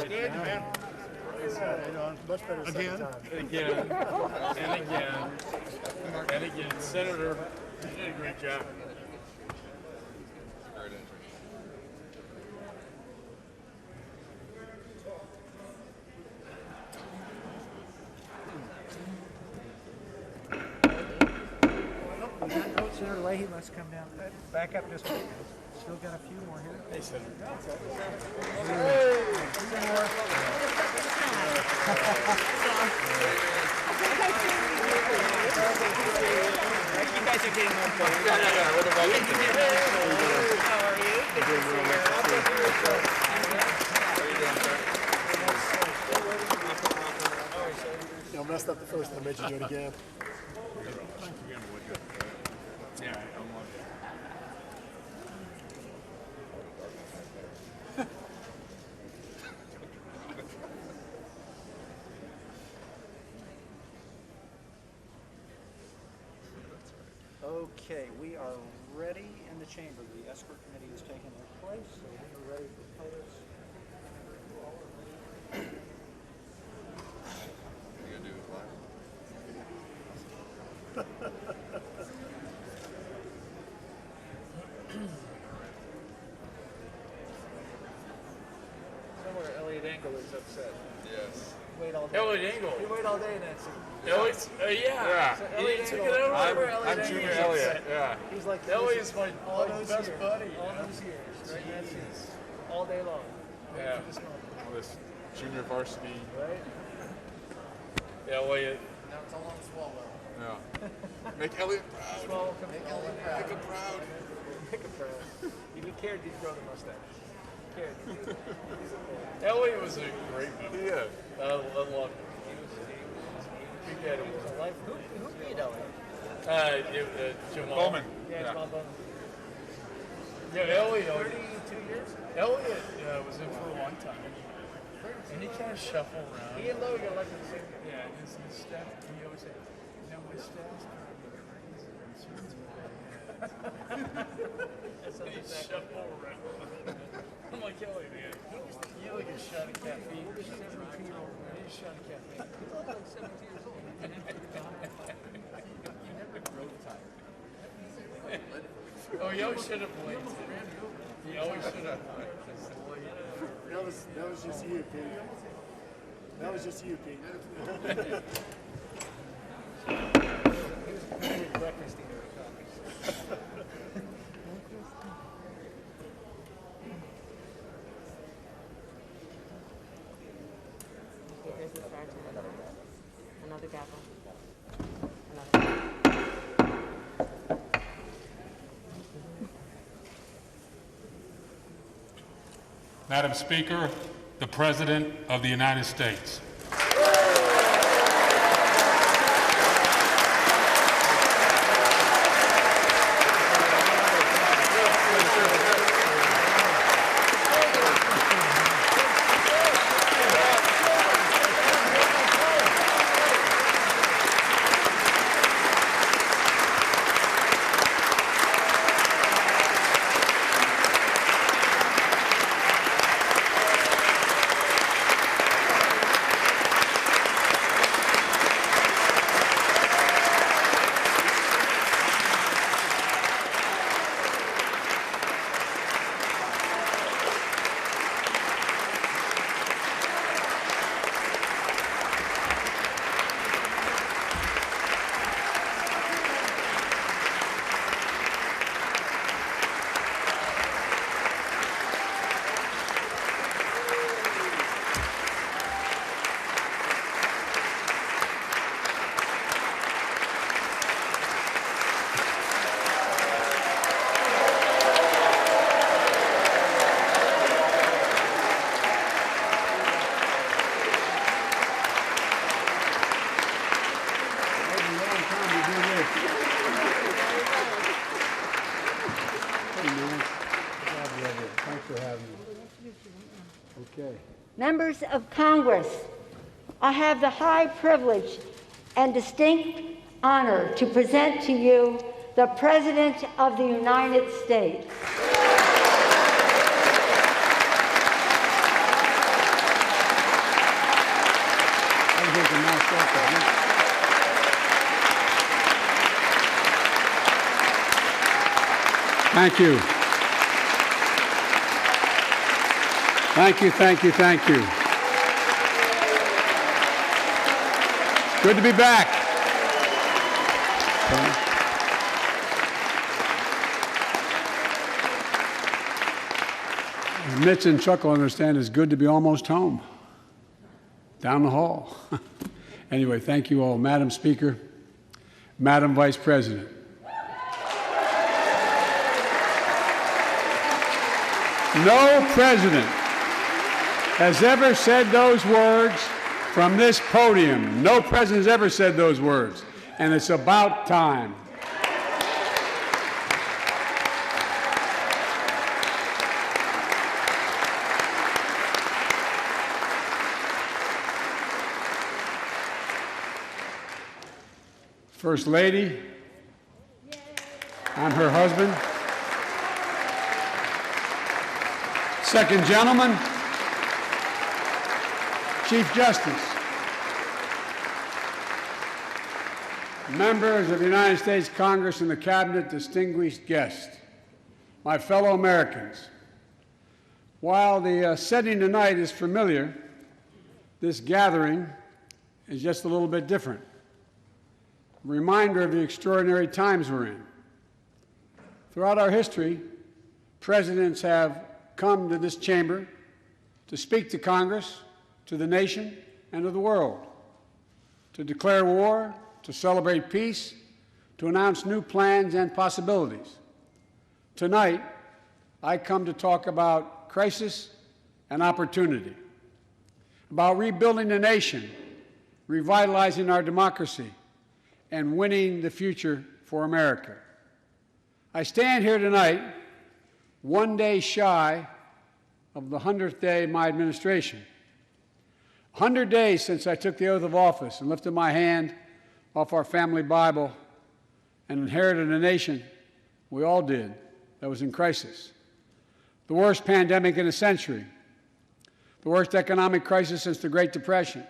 Good, man. Much better again. And again. And again. Senator, you did a great job. Great entry. Senator Leahy must come down. Back up just a minute. Still got a few more here. Hey, Senator. You guys are getting more fun. How are you? Good to see you. I messed up the first time. I made you do it again. Yeah, I'm on. Okay, we are ready in the chamber. The escort committee has taken their place, so we're ready for photos. You gonna do it live? Somewhere Elliot Engel is upset. Yes. Wait all day. Elliot Engel. You wait all day, Nancy. Elliot's, yeah. So He Elliot took Engel, it over. I'm Junior Engel. Elliott. Yeah. He's like Elliot's my all those best years, buddy. all those years, right? Nancy, all day long. Wait Yeah. for this moment, All this junior varsity. right? Elliot. Now it's all on Swallow. Yeah. Make Elliot proud. Swallow, come make Elliot proud. Make him proud. Make him proud. If he cared, he'd grow the mustache. Cared. Elliot was a great movie. Yeah. I loved it. Big Daddy He was was a life. Who beat Elliot? Jamal. Bowman. Yeah, Yeah. Jamal Bowman. Yeah, Elliot. 32 years? Elliot was in for a long time. And he kind of shuffled around. He and Lowe got elected the same year. Yeah, his staff, he always said, my staff's kind of crazy. I'm certain it's That's He shuffled around. I'm like, Elliot, man, you like a shot of caffeine. You a shot of caffeine. He's like 17 years old. He never grow tired. Oh, he always should have played. He always should have played. That was just you, Pete. That was just you, Pete. He was breakfast eater at Cowboys. Okay, here's the start time. Another gavel. Another. Madam Speaker, the President of the United States. Members of Congress, I have the high privilege and distinct honor to present to you the President of the United States. Thank you. Thank you, thank you, thank you. Good to be back. Mitch and Chuck will understand it's good to be almost home, down the hall. Anyway, thank you all. Madam Speaker, Madam Vice President. No president has ever said those words from this podium. No president has ever said those words, and it's about time. First Lady, I'm her husband. Second Gentleman, Chief Justice, members of the United States Congress and the Cabinet, distinguished guests, my fellow Americans. While the setting tonight is familiar, this gathering is just a little bit different. A reminder of the extraordinary times we're in. Throughout our history, presidents have come to this chamber to speak to Congress, to the nation, and to the world, to declare war, to celebrate peace, to announce new plans and possibilities. Tonight, I come to talk about crisis and opportunity, about rebuilding the nation, revitalizing our democracy, and winning the future for America. I stand here tonight, one day shy of the 100th day of my administration. 100 days since I took the oath of office and lifted my hand off our family Bible and inherited a nation, we all did, that was in crisis. The worst pandemic in a century, the worst economic crisis since the Great Depression,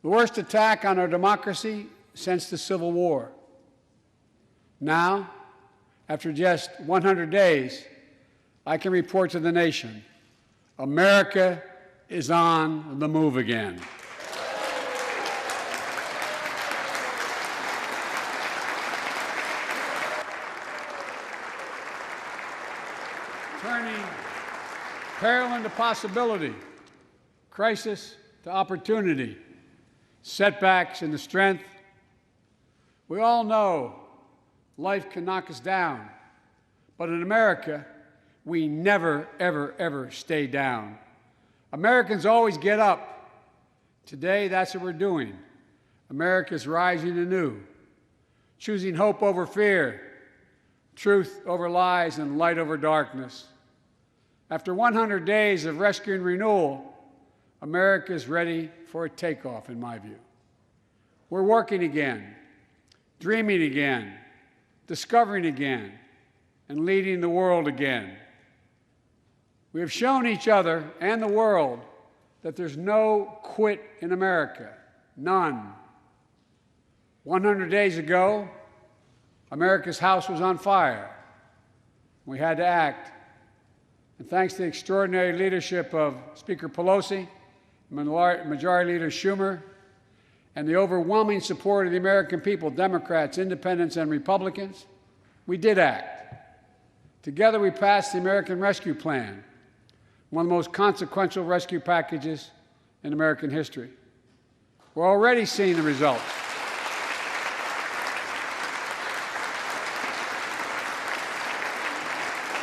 the worst attack on our democracy since the Civil War. Now, after just 100 days, I can report to the nation, America is on the move again. Turning peril into possibility, crisis to opportunity, setbacks into strength. We all know life can knock us down, but in America, we never, ever, ever stay down. Americans always get up. Today, that's what we're doing. America's rising anew, choosing hope over fear, truth over lies, and light over darkness. After 100 days of rescue and renewal, America is ready for a takeoff, in my view. We're working again, dreaming again, discovering again, and leading the world again. We have shown each other and the world that there's no quit in America, none. 100 days ago, America's house was on fire. We had to act. And thanks to the extraordinary leadership of Speaker Pelosi, Majority Leader Schumer, and the overwhelming support of the American people, Democrats, Independents, and Republicans, we did act. Together, we passed the American Rescue Plan, one of the most consequential rescue packages in American history. We're already seeing the results.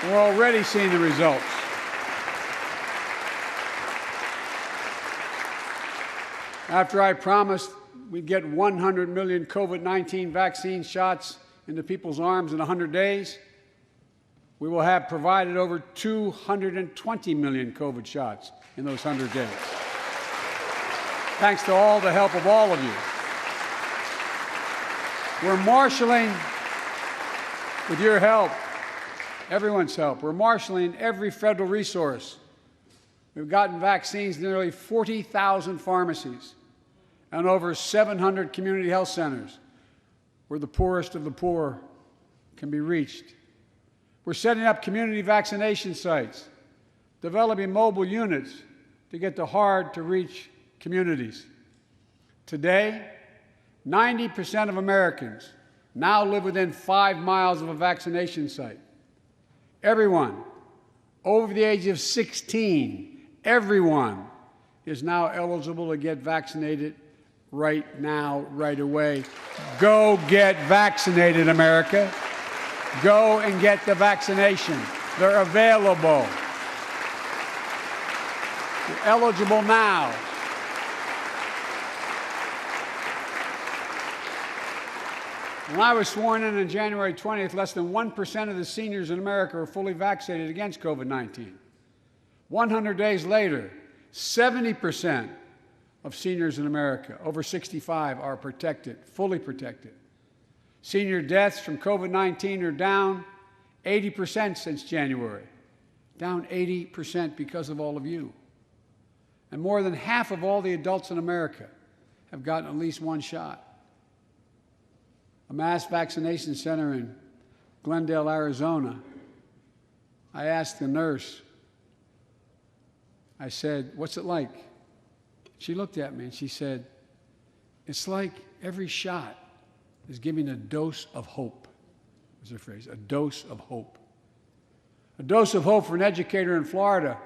We're already seeing the results. After I promised we'd get 100 million COVID-19 vaccine shots into people's arms in 100 days, we will have provided over 220 million COVID shots in those 100 days. Thanks to all the help of all of you. We're marshaling, with your help, everyone's help, we're marshaling every federal resource. We've gotten vaccines to nearly 40,000 pharmacies and over 700 community health centers where the poorest of the poor can be reached. We're setting up community vaccination sites, developing mobile units to get to hard-to-reach communities. Today, 90% of Americans now live within 5 miles of a vaccination site. Everyone over the age of 16, everyone is now eligible to get vaccinated right now, right away. Go get vaccinated, America. Go and get the vaccination. They're available. You're eligible now. When I was sworn in on January 20th, less than 1% of the seniors in America were fully vaccinated against COVID-19. 100 days later, 70% of seniors in America over 65 are protected, fully protected. Senior deaths from COVID-19 are down 80% since January, down 80% because of all of you. And more than half of all the adults in America have gotten at least one shot. A mass vaccination center in Glendale, Arizona, I asked the nurse, I said, "What's it like?" She looked at me and she said, "It's like every shot is giving a dose of hope," was her phrase, a dose of hope. A dose of hope for an educator in Florida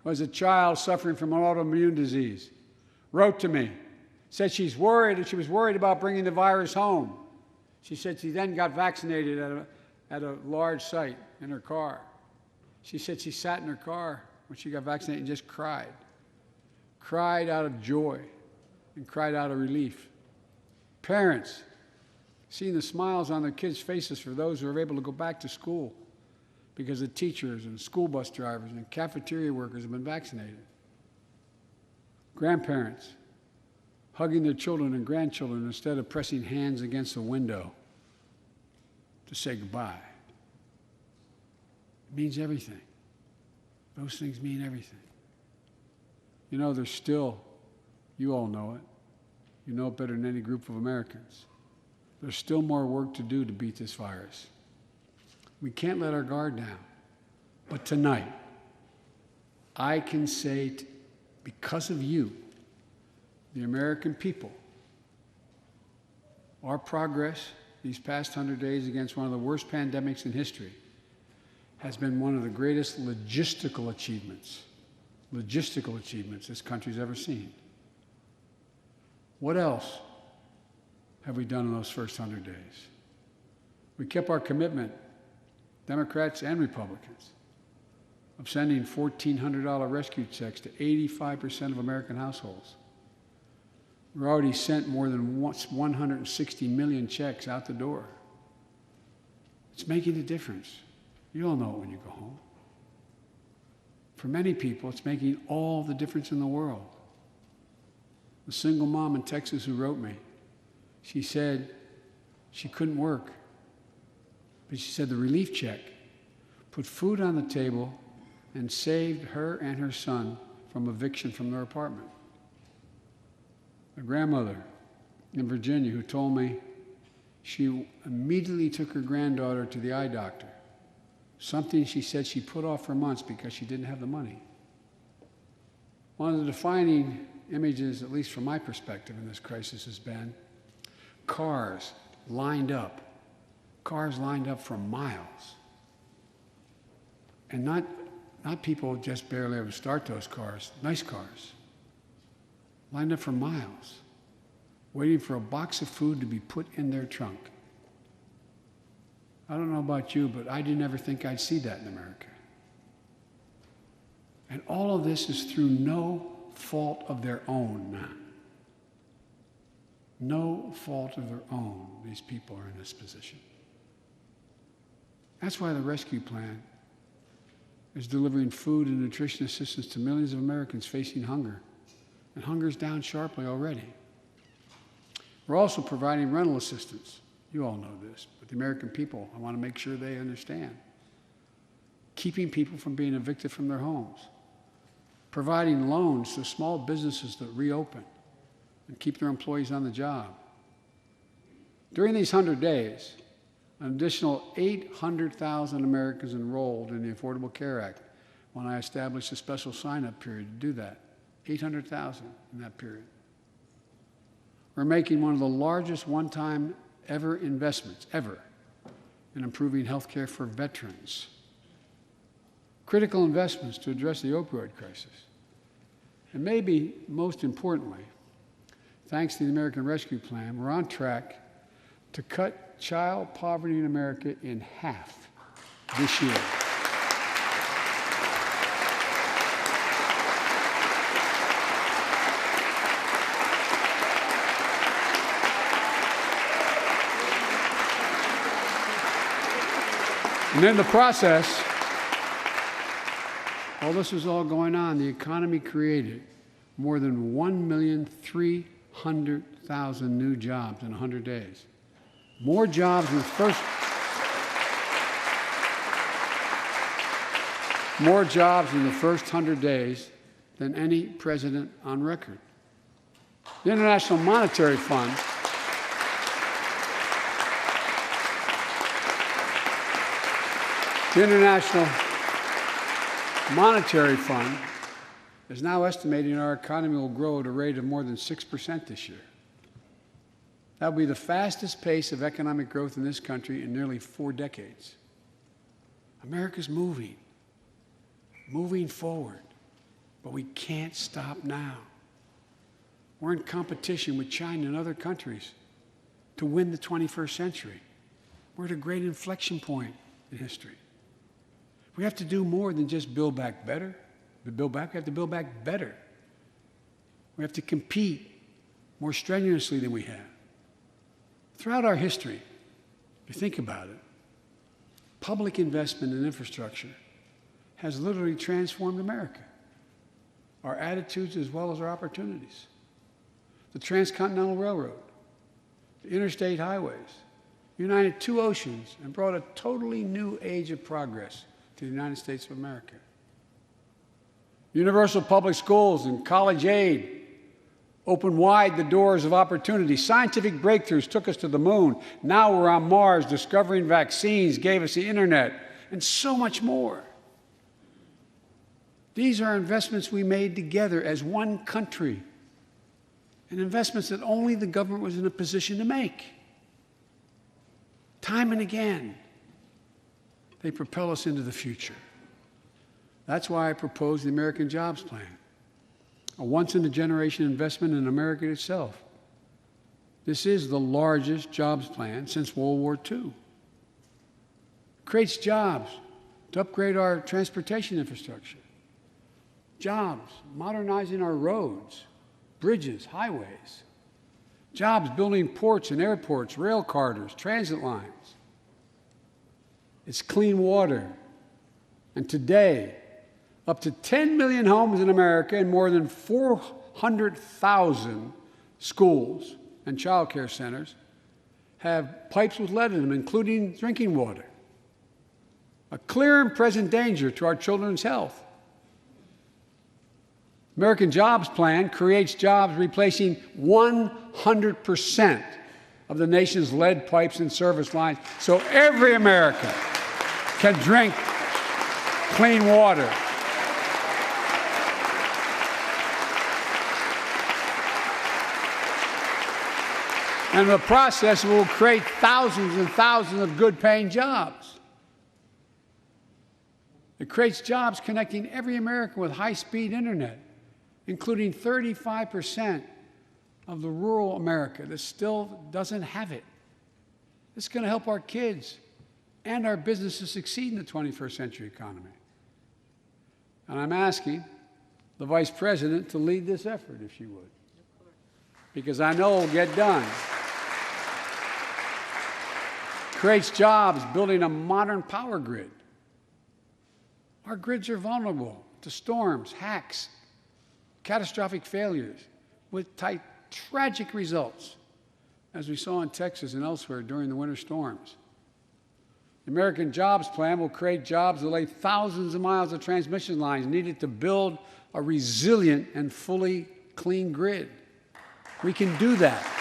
who has a child suffering from an autoimmune disease. Wrote to me, said she was worried about bringing the virus home. She said she then got vaccinated at a large site in her car. She said she sat in her car when she got vaccinated and just cried. Cried out of joy and cried out of relief. Parents, seeing the smiles on their kids' faces for those who are able to go back to school because the teachers and school bus drivers and cafeteria workers have been vaccinated. Grandparents, hugging their children and grandchildren instead of pressing hands against a window to say goodbye. It means everything. Those things mean everything. You know, there's still, you all know it, you know it better than any group of Americans, there's still more work to do to beat this virus. We can't let our guard down. But tonight, I can say, because of you, the American people, our progress these past 100 days against one of the worst pandemics in history has been one of the greatest logistical achievements this country's ever seen. What else have we done in those first 100 days? We kept our commitment, Democrats and Republicans, of sending $1,400 rescue checks to 85% of American households. We've already sent more than 160 million checks out the door. It's making a difference. You all know it when you go home. For many people, it's making all the difference in the world. The single mom in Texas who wrote me, she said she couldn't work, but she said the relief check put food on the table and saved her and her son from eviction from their apartment. A grandmother in Virginia who told me she immediately took her granddaughter to the eye doctor, something she said she put off for months because she didn't have the money. One of the defining images, at least from my perspective in this crisis, has been cars lined up for miles. And not people just barely able to start those cars, nice cars, lined up for miles, waiting for a box of food to be put in their trunk. I don't know about you, but I didn't ever think I'd see that in America. And all of this is through no fault of their own. No fault of their own, these people are in this position. That's why the rescue plan is delivering food and nutrition assistance to millions of Americans facing hunger. And hunger's down sharply already. We're also providing rental assistance. You all know this, but the American people, I want to make sure they understand. Keeping people from being evicted from their homes. Providing loans to small businesses that reopen and keep their employees on the job. During these 100 days, An additional 800,000 Americans enrolled in the Affordable Care Act when I established a special sign-up period to do that. 800,000 in that period. We're making one of the largest one-time ever investments, ever, in improving health care for veterans. Critical investments to address the opioid crisis. And maybe most importantly, thanks to the American Rescue Plan, we're on track to cut child poverty in America in half this year. And in the process, while this was all going on, the economy created more than 1,300,000 new jobs in 100 days. More jobs in the first 100 days than any president on record. The International Monetary Fund is now estimating our economy will grow at a rate of more than 6% this year. That will be the fastest pace of economic growth in this country in nearly 4 decades. America's moving forward, but we can't stop now. We're in competition with China and other countries to win the 21st century. We're at a great inflection point in history. We have to do more than just build back better. We have to build back better. We have to compete more strenuously than we have. Throughout our history, if you think about it, public investment in infrastructure has literally transformed America, our attitudes as well as our opportunities. The Transcontinental Railroad, the interstate highways, united 2 oceans and brought a totally new age of progress to the United States of America. Universal public schools and college aid opened wide the doors of opportunity. Scientific breakthroughs took us to the moon. Now we're on Mars. Discovering vaccines gave us the internet, and so much more. These are investments we made together as one country, and investments that only the government was in a position to make. Time and again, they propel us into the future. That's why I proposed the American Jobs Plan, a once-in-a-generation investment in America itself. This is the largest jobs plan since World War II. It creates jobs to upgrade our transportation infrastructure, jobs modernizing our roads, bridges, highways, jobs building ports and airports, rail corridors, transit lines. It's clean water. And today, up to 10 million homes in America and more than 400,000 schools and child care centers have pipes with lead in them, including drinking water. A clear and present danger to our children's health. American Jobs Plan creates jobs replacing 100% of the nation's lead pipes and service lines, so every American can drink clean water. And in the process, it will create thousands and thousands of good-paying jobs. It creates jobs connecting every American with high-speed internet, including 35% of the rural America that still doesn't have it. This is going to help our kids and our businesses succeed in the 21st century economy. And I'm asking the Vice President to lead this effort, if she would, because I know it will get done. Creates jobs building a modern power grid. Our grids are vulnerable to storms, hacks, catastrophic failures with tragic results, as we saw in Texas and elsewhere during the winter storms. The American Jobs Plan will create jobs that lay thousands of miles of transmission lines needed to build a resilient and fully clean grid. We can do that.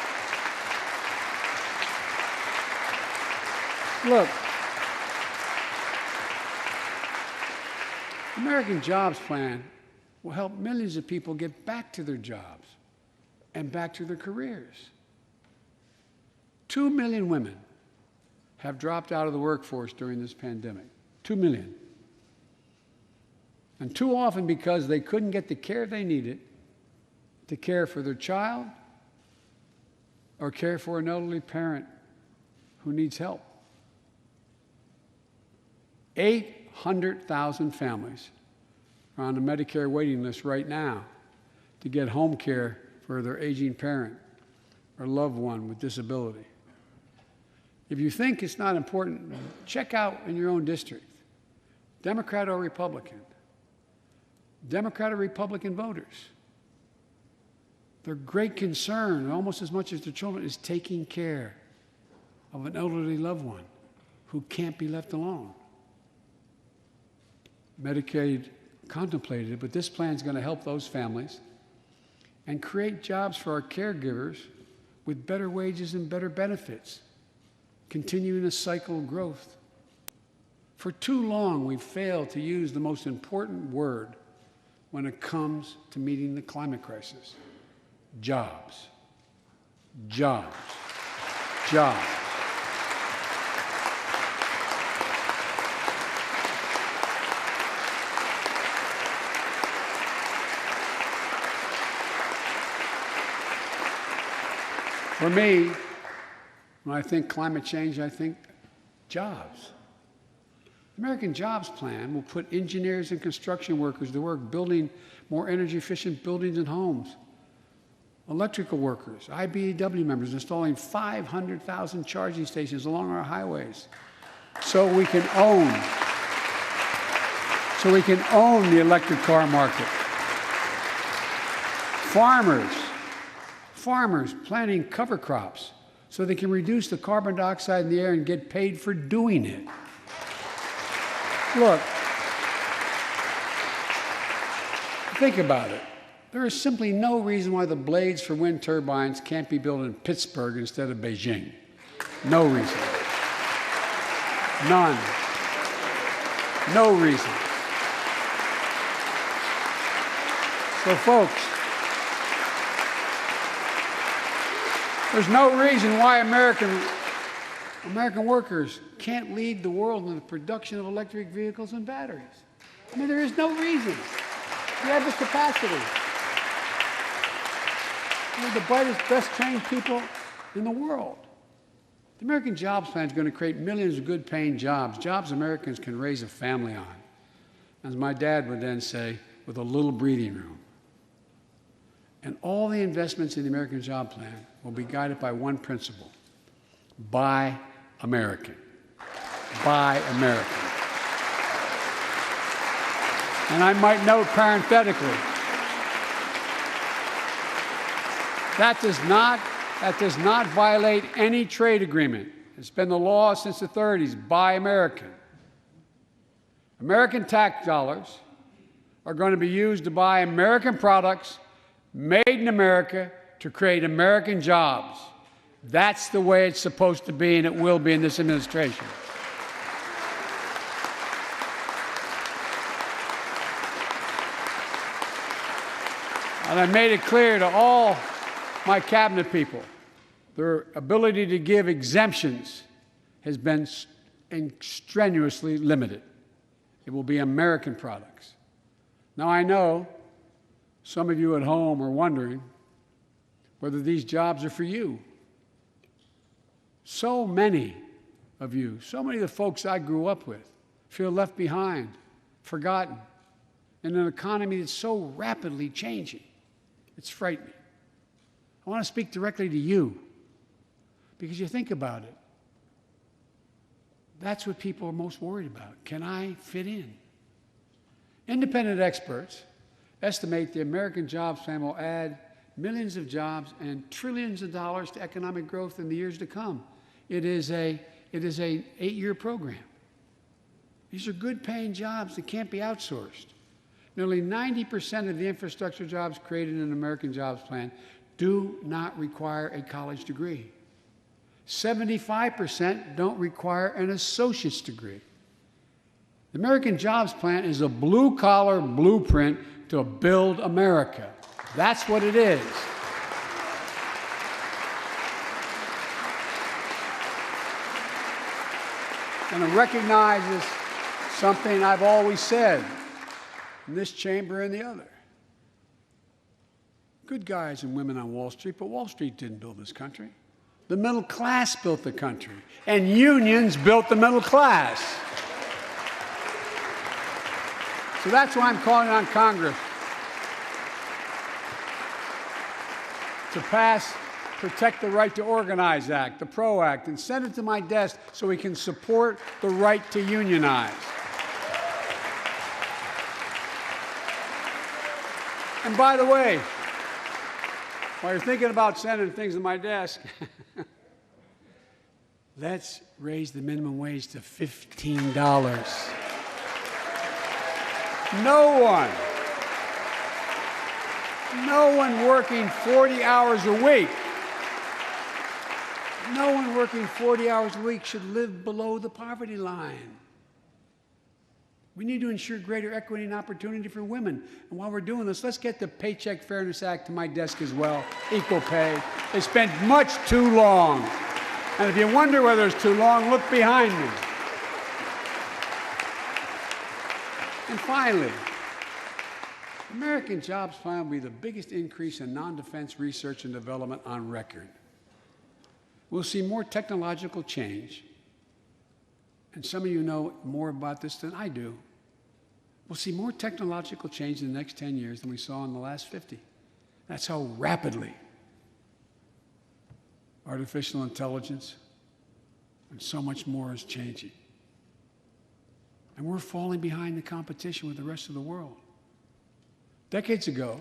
Look, the American Jobs Plan will help millions of people get back to their jobs and back to their careers. 2 million women have dropped out of the workforce during this pandemic. 2 million. And too often because they couldn't get the care they needed to care for their child or care for an elderly parent who needs help. 800,000 families are on the Medicare waiting list right now to get home care for their aging parent or loved one with disability. If you think it's not important, check out in your own district, Democrat or Republican, Democrat or Republican voters. Their great concern, almost as much as their children, is taking care of an elderly loved one who can't be left alone. Medicaid contemplated it, but this plan is going to help those families and create jobs for our caregivers with better wages and better benefits, continuing a cycle of growth. For too long, we've failed to use the most important word when it comes to meeting the climate crisis: jobs. Jobs. Jobs. For me, when I think climate change, I think jobs. The American Jobs Plan will put engineers and construction workers to work building more energy-efficient buildings and homes. Electrical workers, IBEW members installing 500,000 charging stations along our highways so we can own the electric car market. Farmers planting cover crops so they can reduce the carbon dioxide in the air and get paid for doing it. Look, think about it. There is simply no reason why the blades for wind turbines can't be built in Pittsburgh instead of Beijing. No reason. None. No reason. So, folks, there's no reason why American workers can't lead the world in the production of electric vehicles and batteries. I mean, there is no reason. We have the capacity. We're the brightest, best trained people in the world. The American Jobs Plan is going to create millions of good-paying jobs, jobs Americans can raise a family on. As my dad would then say, with a little breathing room. And all the investments in the American Job Plan will be guided by one principle: buy American. Buy American. And I might note parenthetically, that does not violate any trade agreement. It's been the law since the 30s. Buy American. American tax dollars are going to be used to buy American products made in America to create American jobs. That's the way it's supposed to be, and it will be in this administration. And I made it clear to all my cabinet people, their ability to give exemptions has been strenuously limited. It will be American products. Now, I know some of you at home are wondering whether these jobs are for you. So many of you, so many of the folks I grew up with, feel left behind, forgotten, in an economy that's so rapidly changing. It's frightening. I want to speak directly to you, because you think about it. That's what people are most worried about. Can I fit in? Independent experts estimate the American Jobs Plan will add millions of jobs and trillions of dollars to economic growth in the years to come. It is an 8-year program. These are good-paying jobs that can't be outsourced. Nearly 90% of the infrastructure jobs created in the American Jobs Plan do not require a college degree. 75% don't require an associate's degree. The American Jobs Plan is a blue-collar blueprint to build America. That's what it is. And it recognizes something I've always said in this chamber and the other. Good guys and women on Wall Street, but Wall Street didn't build this country. The middle class built the country, and unions built the middle class. So that's why I'm calling on Congress to pass Protect the Right to Organize Act, the PRO Act, and send it to my desk so we can support the right to unionize. And by the way, while you're thinking about sending things to my desk, let's raise the minimum wage to $15. No one working 40 hours a week, no one working 40 hours a week should live below the poverty line. We need to ensure greater equity and opportunity for women. And while we're doing this, let's get the Paycheck Fairness Act to my desk as well, equal pay. They spent much too long. And if you wonder whether it's too long, look behind me. And finally, the American Jobs Plan will be the biggest increase in non-defense research and development on record. We'll see more technological change. And some of you know more about this than I do. We'll see more technological change in the next 10 years than we saw in the last 50. That's how rapidly artificial intelligence and so much more is changing. And we're falling behind the competition with the rest of the world. Decades ago,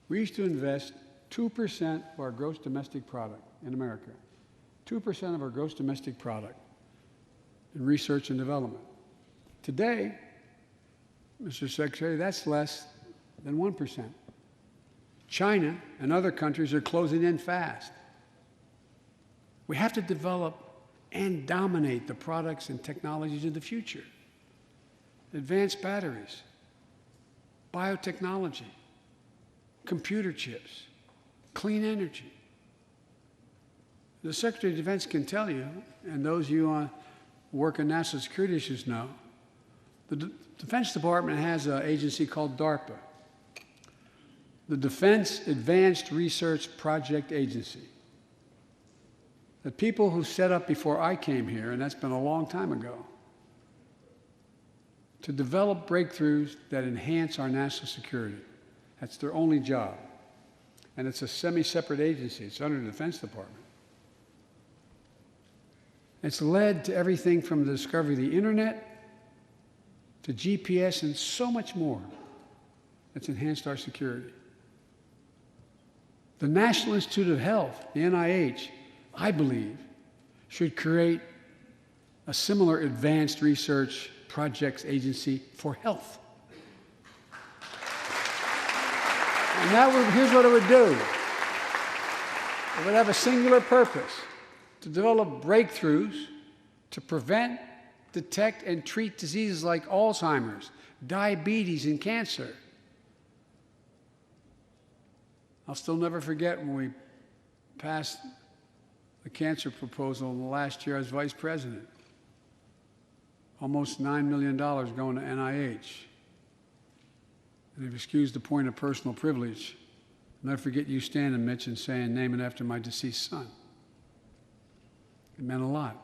we used to invest 2% of our gross domestic product in America, 2% of our gross domestic product in research and development. Today, Mr. Secretary, that's less than 1%. China and other countries are closing in fast. We have to develop and dominate the products and technologies of the future. Advanced batteries, biotechnology, computer chips, clean energy. The Secretary of Defense can tell you, and those of you work in national security issues know, the Defense Department has an agency called DARPA, the Defense Advanced Research Project Agency. The people who set up before I came here, and that's been a long time ago, to develop breakthroughs that enhance our national security. That's their only job. And it's a semi-separate agency. It's under the Defense Department. It's led to everything from the discovery of the internet to GPS and so much more that's enhanced our security. The National Institute of Health, the NIH, I believe, should create a similar advanced research projects agency for health. And here's what it would do. It would have a singular purpose: to develop breakthroughs to prevent, detect, and treat diseases like Alzheimer's, diabetes, and cancer. I'll still never forget when we passed the cancer proposal in the last year as vice president. Almost $9 million going to NIH. And if you excuse the point of personal privilege, I'll never forget you standing, Mitch, and saying, "Name it after my deceased son." It meant a lot.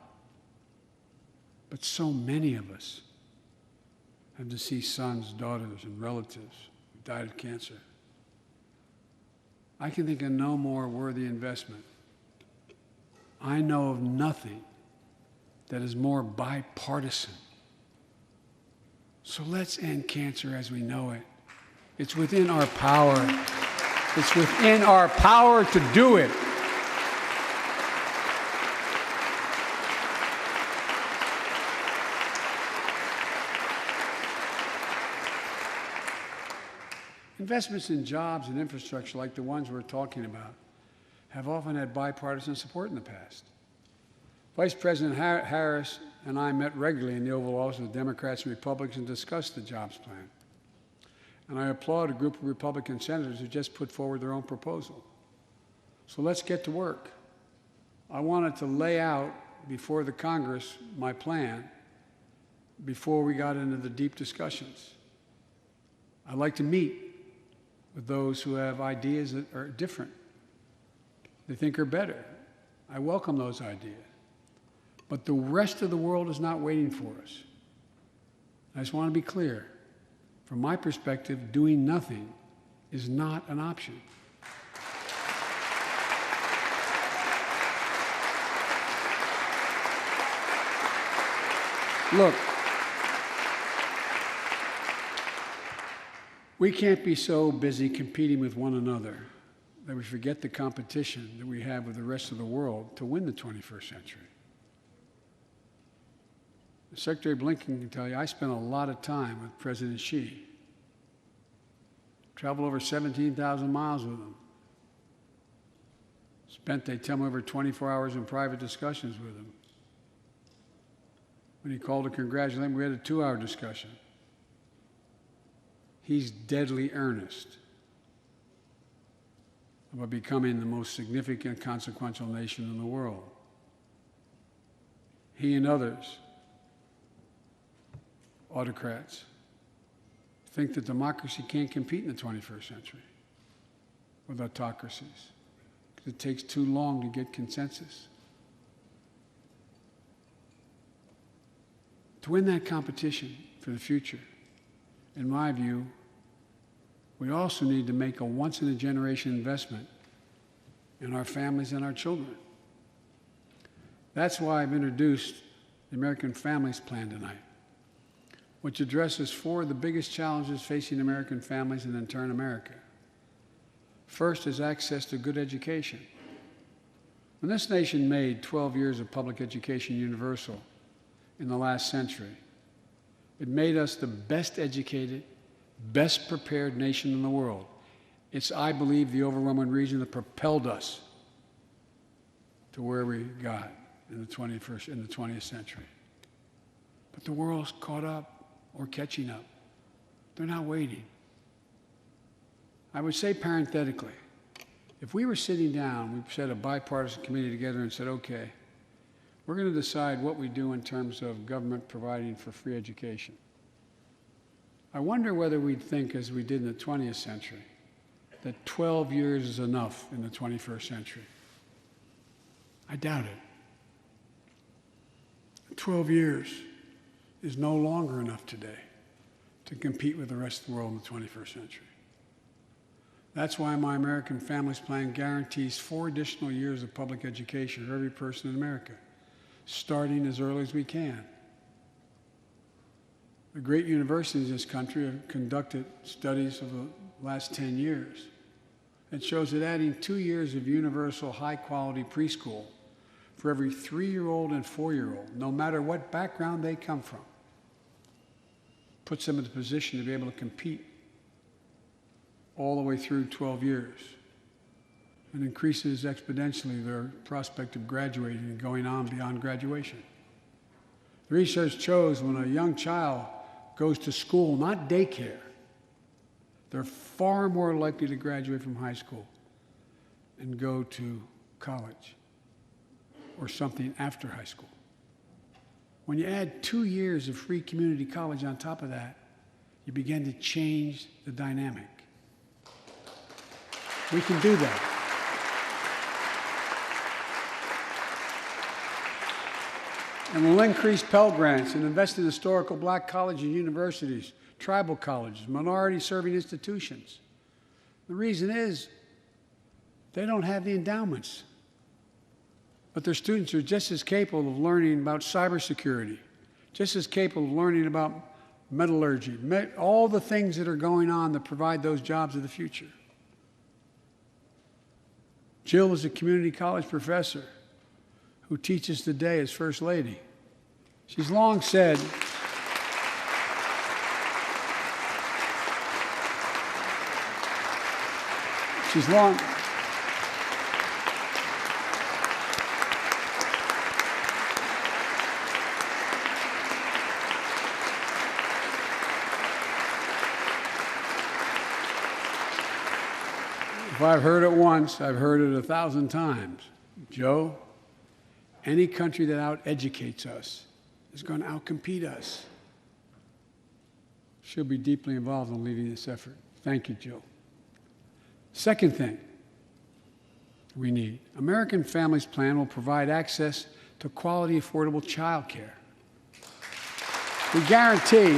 But so many of us have deceased sons, daughters, and relatives who died of cancer. I can think of no more worthy investment. I know of nothing that is more bipartisan. So let's end cancer as we know it. It's within our power. It's within our power to do it. Investments in jobs and infrastructure like the ones we're talking about have often had bipartisan support in the past. Vice President Harris and I met regularly in the Oval Office with Democrats and Republicans and discussed the jobs plan. And I applaud a group of Republican senators who just put forward their own proposal. So let's get to work. I wanted to lay out before the Congress my plan before we got into the deep discussions. I'd like to meet with those who have ideas that are different, they think are better. I welcome those ideas. But the rest of the world is not waiting for us. I just want to be clear. From my perspective, doing nothing is not an option. Look, we can't be so busy competing with one another that we forget the competition that we have with the rest of the world to win the 21st century. Secretary Blinken can tell you, I spent a lot of time with President Xi. Traveled over 17,000 miles with him. Spent, they tell me, over 24 hours in private discussions with him. When he called to congratulate him, we had a 2-hour discussion. He's deadly earnest about becoming the most significant, consequential nation in the world. He and others, autocrats, think that democracy can't compete in the 21st century with autocracies because it takes too long to get consensus. To win that competition for the future, in my view, we also need to make a once-in-a-generation investment in our families and our children. That's why I've introduced the American Families Plan tonight, which addresses 4 of the biggest challenges facing American families and in turn America. First is access to good education. When this nation made 12 years of public education universal in the last century, it made us the best educated, best prepared nation in the world. It's, I believe, the overwhelming reason that propelled us to where we got in the 20th century. But the world's caught up or catching up. They're not waiting. I would say parenthetically, if we were sitting down, we set a bipartisan committee together and said, okay, we're going to decide what we do in terms of government providing for free education. I wonder whether we'd think, as we did in the 20th century, that 12 years is enough in the 21st century. I doubt it. 12 years is no longer enough today to compete with the rest of the world in the 21st century. That's why my American Families Plan guarantees 4 additional years of public education for every person in America, starting as early as we can. The great universities in this country have conducted studies of the last 10 years. It shows that adding 2 years of universal high-quality preschool for every 3-year-old and 4-year-old, no matter what background they come from, puts them in the position to be able to compete all the way through 12 years and increases exponentially their prospect of graduating and going on beyond graduation. The research shows when a young child goes to school, not daycare, they're far more likely to graduate from high school and go to college or something after high school. When you add 2 years of free community college on top of that, you begin to change the dynamic. We can do that. And we'll increase Pell Grants and invest in historical black colleges and universities, tribal colleges, minority-serving institutions. The reason is they don't have the endowments. But their students are just as capable of learning about cybersecurity, just as capable of learning about metallurgy, all the things that are going on that provide those jobs of the future. Jill is a community college professor who teaches today as First Lady. She's long said, If I've heard it once, I've heard it 1,000 times. Joe, any country that out-educates us is going to outcompete us. She'll be deeply involved in leading this effort. Thank you, Jill. Second thing we need, American Families Plan will provide access to quality, affordable child care. We guarantee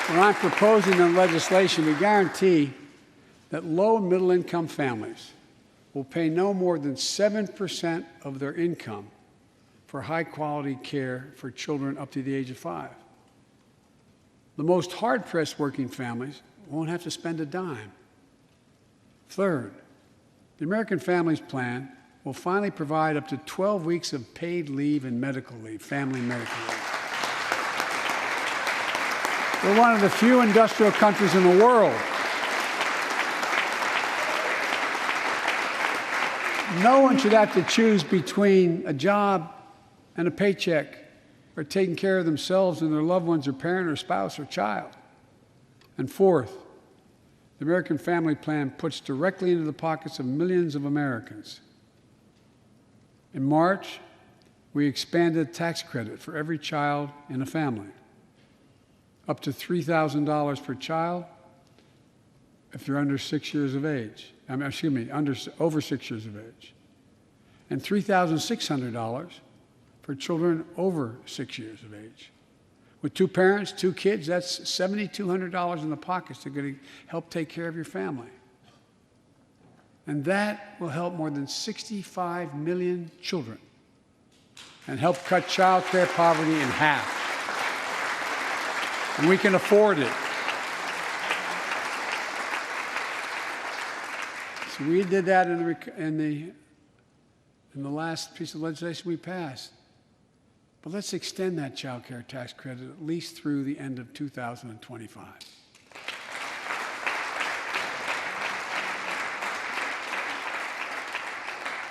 what I'm proposing in legislation, we guarantee that low and middle income families will pay no more than 7% of their income for high-quality care for children up to the age of 5. The most hard-pressed working families won't have to spend a dime. Third, the American Families Plan will finally provide up to 12 weeks of paid leave and medical leave, family medical leave. We're one of the few industrial countries in the world. No one should have to choose between a job and a paycheck or taking care of themselves and their loved ones or parent or spouse or child. And fourth, the American Family Plan puts directly into the pockets of millions of Americans. In March, we expanded tax credit for every child in a family, up to $3,000 per child if they're under 6 years of age. Over 6 years of age, and $3,600 for children over 6 years of age. With 2 parents, 2 kids, that's $7,200 in the pockets to help take care of your family. And that will help more than 65 million children and help cut child care poverty in half. And we can afford it. So we did that in the last piece of legislation we passed. But let's extend that child care tax credit at least through the end of 2025.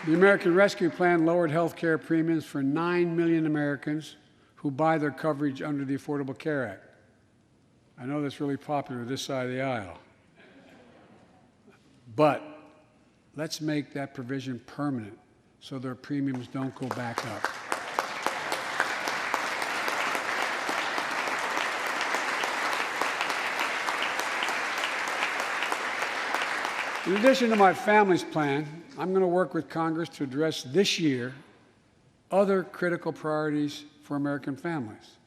The American Rescue Plan lowered health care premiums for 9 million Americans who buy their coverage under the Affordable Care Act. I know that's really popular this side of the aisle. But let's make that provision permanent so their premiums don't go back up. In addition to my family's plan, I'm going to work with Congress to address this year other critical priorities for American families.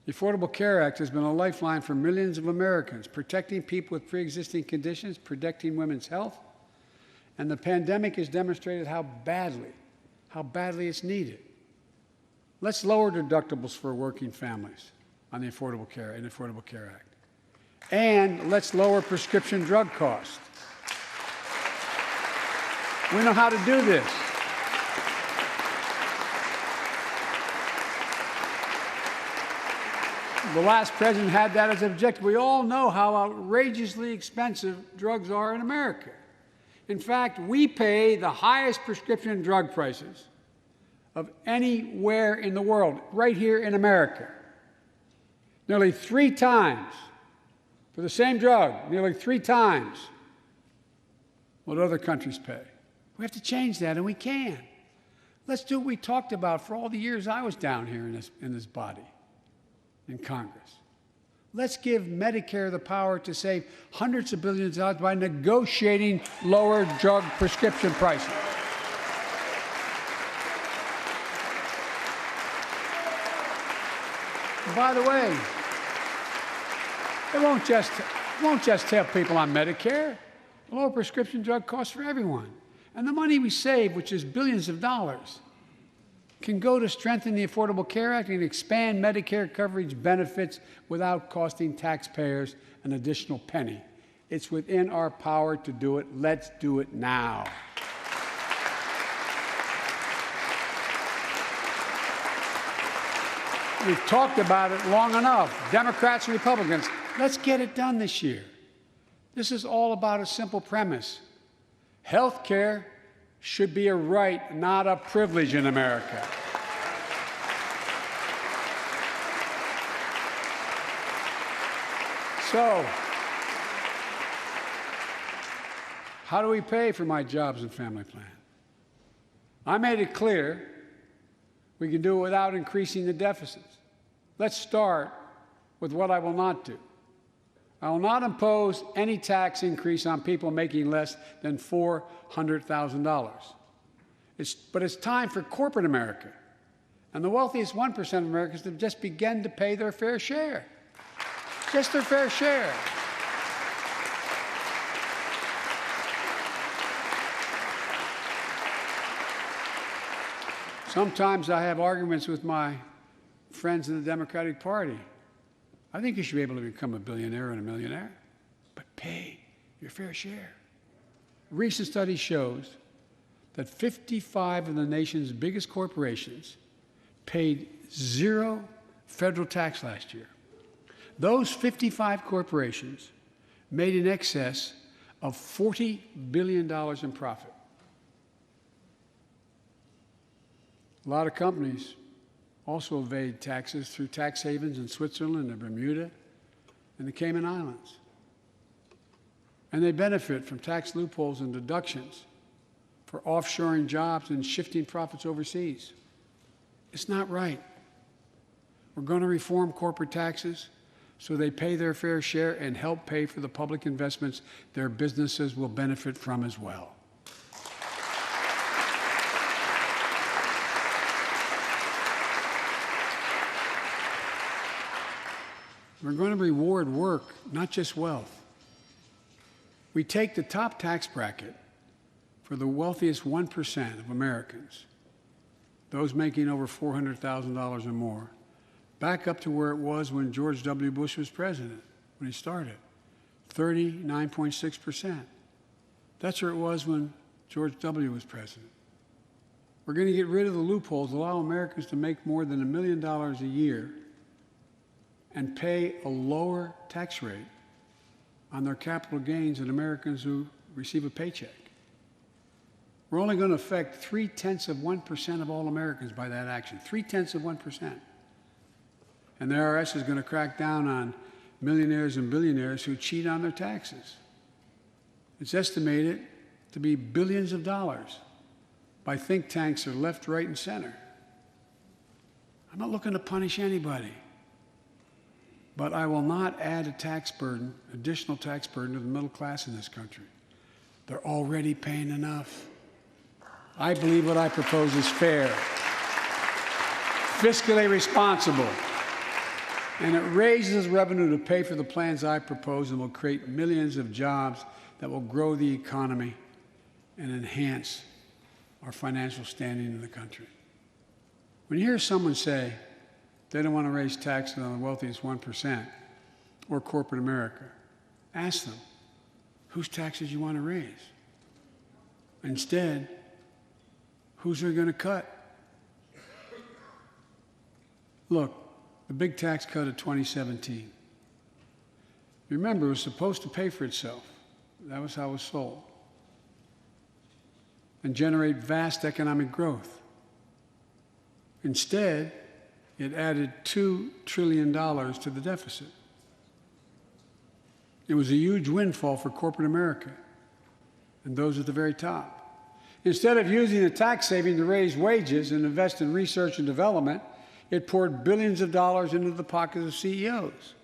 The Affordable Care Act has been a lifeline for millions of Americans, protecting people with pre-existing conditions, protecting women's health, and the pandemic has demonstrated how badly it's needed. Let's lower deductibles for working families on the Affordable Care Act. And let's lower prescription drug costs. We know how to do this. The last president had that as an objective. We all know how outrageously expensive drugs are in America. In fact, we pay the highest prescription drug prices of anywhere in the world, right here in America. Nearly 3 times for the same drug, nearly 3 times what other countries pay. We have to change that, and we can. Let's do what we talked about for all the years I was down here in this body, in Congress. Let's give Medicare the power to save hundreds of billions of dollars by negotiating lower drug prescription prices. And by the way, it won't just help people on Medicare. Lower prescription drug costs for everyone. And the money we save, which is billions of dollars, can go to strengthen the Affordable Care Act and expand Medicare coverage benefits without costing taxpayers an additional penny. It's within our power to do it. Let's do it now. We've talked about it long enough, Democrats and Republicans. Let's get it done this year. This is all about a simple premise. Health care should be a right, not a privilege in America. So, how do we pay for my jobs and family plan? I made it clear we can do it without increasing the deficits. Let's start with what I will not do. I will not impose any tax increase on people making less than $400,000. But it's time for corporate America and the wealthiest 1% of Americans to just begin to pay their fair share. Just their fair share. Sometimes I have arguments with my friends in the Democratic Party. I think you should be able to become a billionaire and a millionaire, but pay your fair share. A recent study shows that 55 of the nation's biggest corporations paid zero federal tax last year. Those 55 corporations made in excess of $40 billion in profit. A lot of companies also evade taxes through tax havens in Switzerland and Bermuda and the Cayman Islands. And they benefit from tax loopholes and deductions for offshoring jobs and shifting profits overseas. It's not right. We're going to reform corporate taxes so they pay their fair share and help pay for the public investments their businesses will benefit from as well. We're going to reward work, not just wealth. We take the top tax bracket for the wealthiest 1% of Americans, those making over $400,000 or more, back up to where it was when George W. Bush was president, when he started, 39.6%. That's where it was when George W. was president. We're going to get rid of the loopholes, allow Americans to make more than $1 million a year and pay a lower tax rate on their capital gains than Americans who receive a paycheck. We're only going to affect 0.3% of all Americans by that action, 0.3%. And the IRS is going to crack down on millionaires and billionaires who cheat on their taxes. It's estimated to be billions of dollars by think tanks that are left, right, and center. I'm not looking to punish anybody. But I will not add a tax burden, additional tax burden to the middle class in this country. They're already paying enough. I believe what I propose is fair, fiscally responsible, and it raises revenue to pay for the plans I propose and will create millions of jobs that will grow the economy and enhance our financial standing in the country. When you hear someone say, they don't want to raise taxes on the wealthiest 1% or corporate America, ask them, whose taxes you want to raise? Instead, whose are going to cut? Look, the big tax cut of 2017. Remember, it was supposed to pay for itself. That was how it was sold. And generate vast economic growth. Instead, it added $2 trillion to the deficit. It was a huge windfall for corporate America and those at the very top. Instead of using the tax saving to raise wages and invest in research and development, it poured billions of dollars into the pockets of CEOs.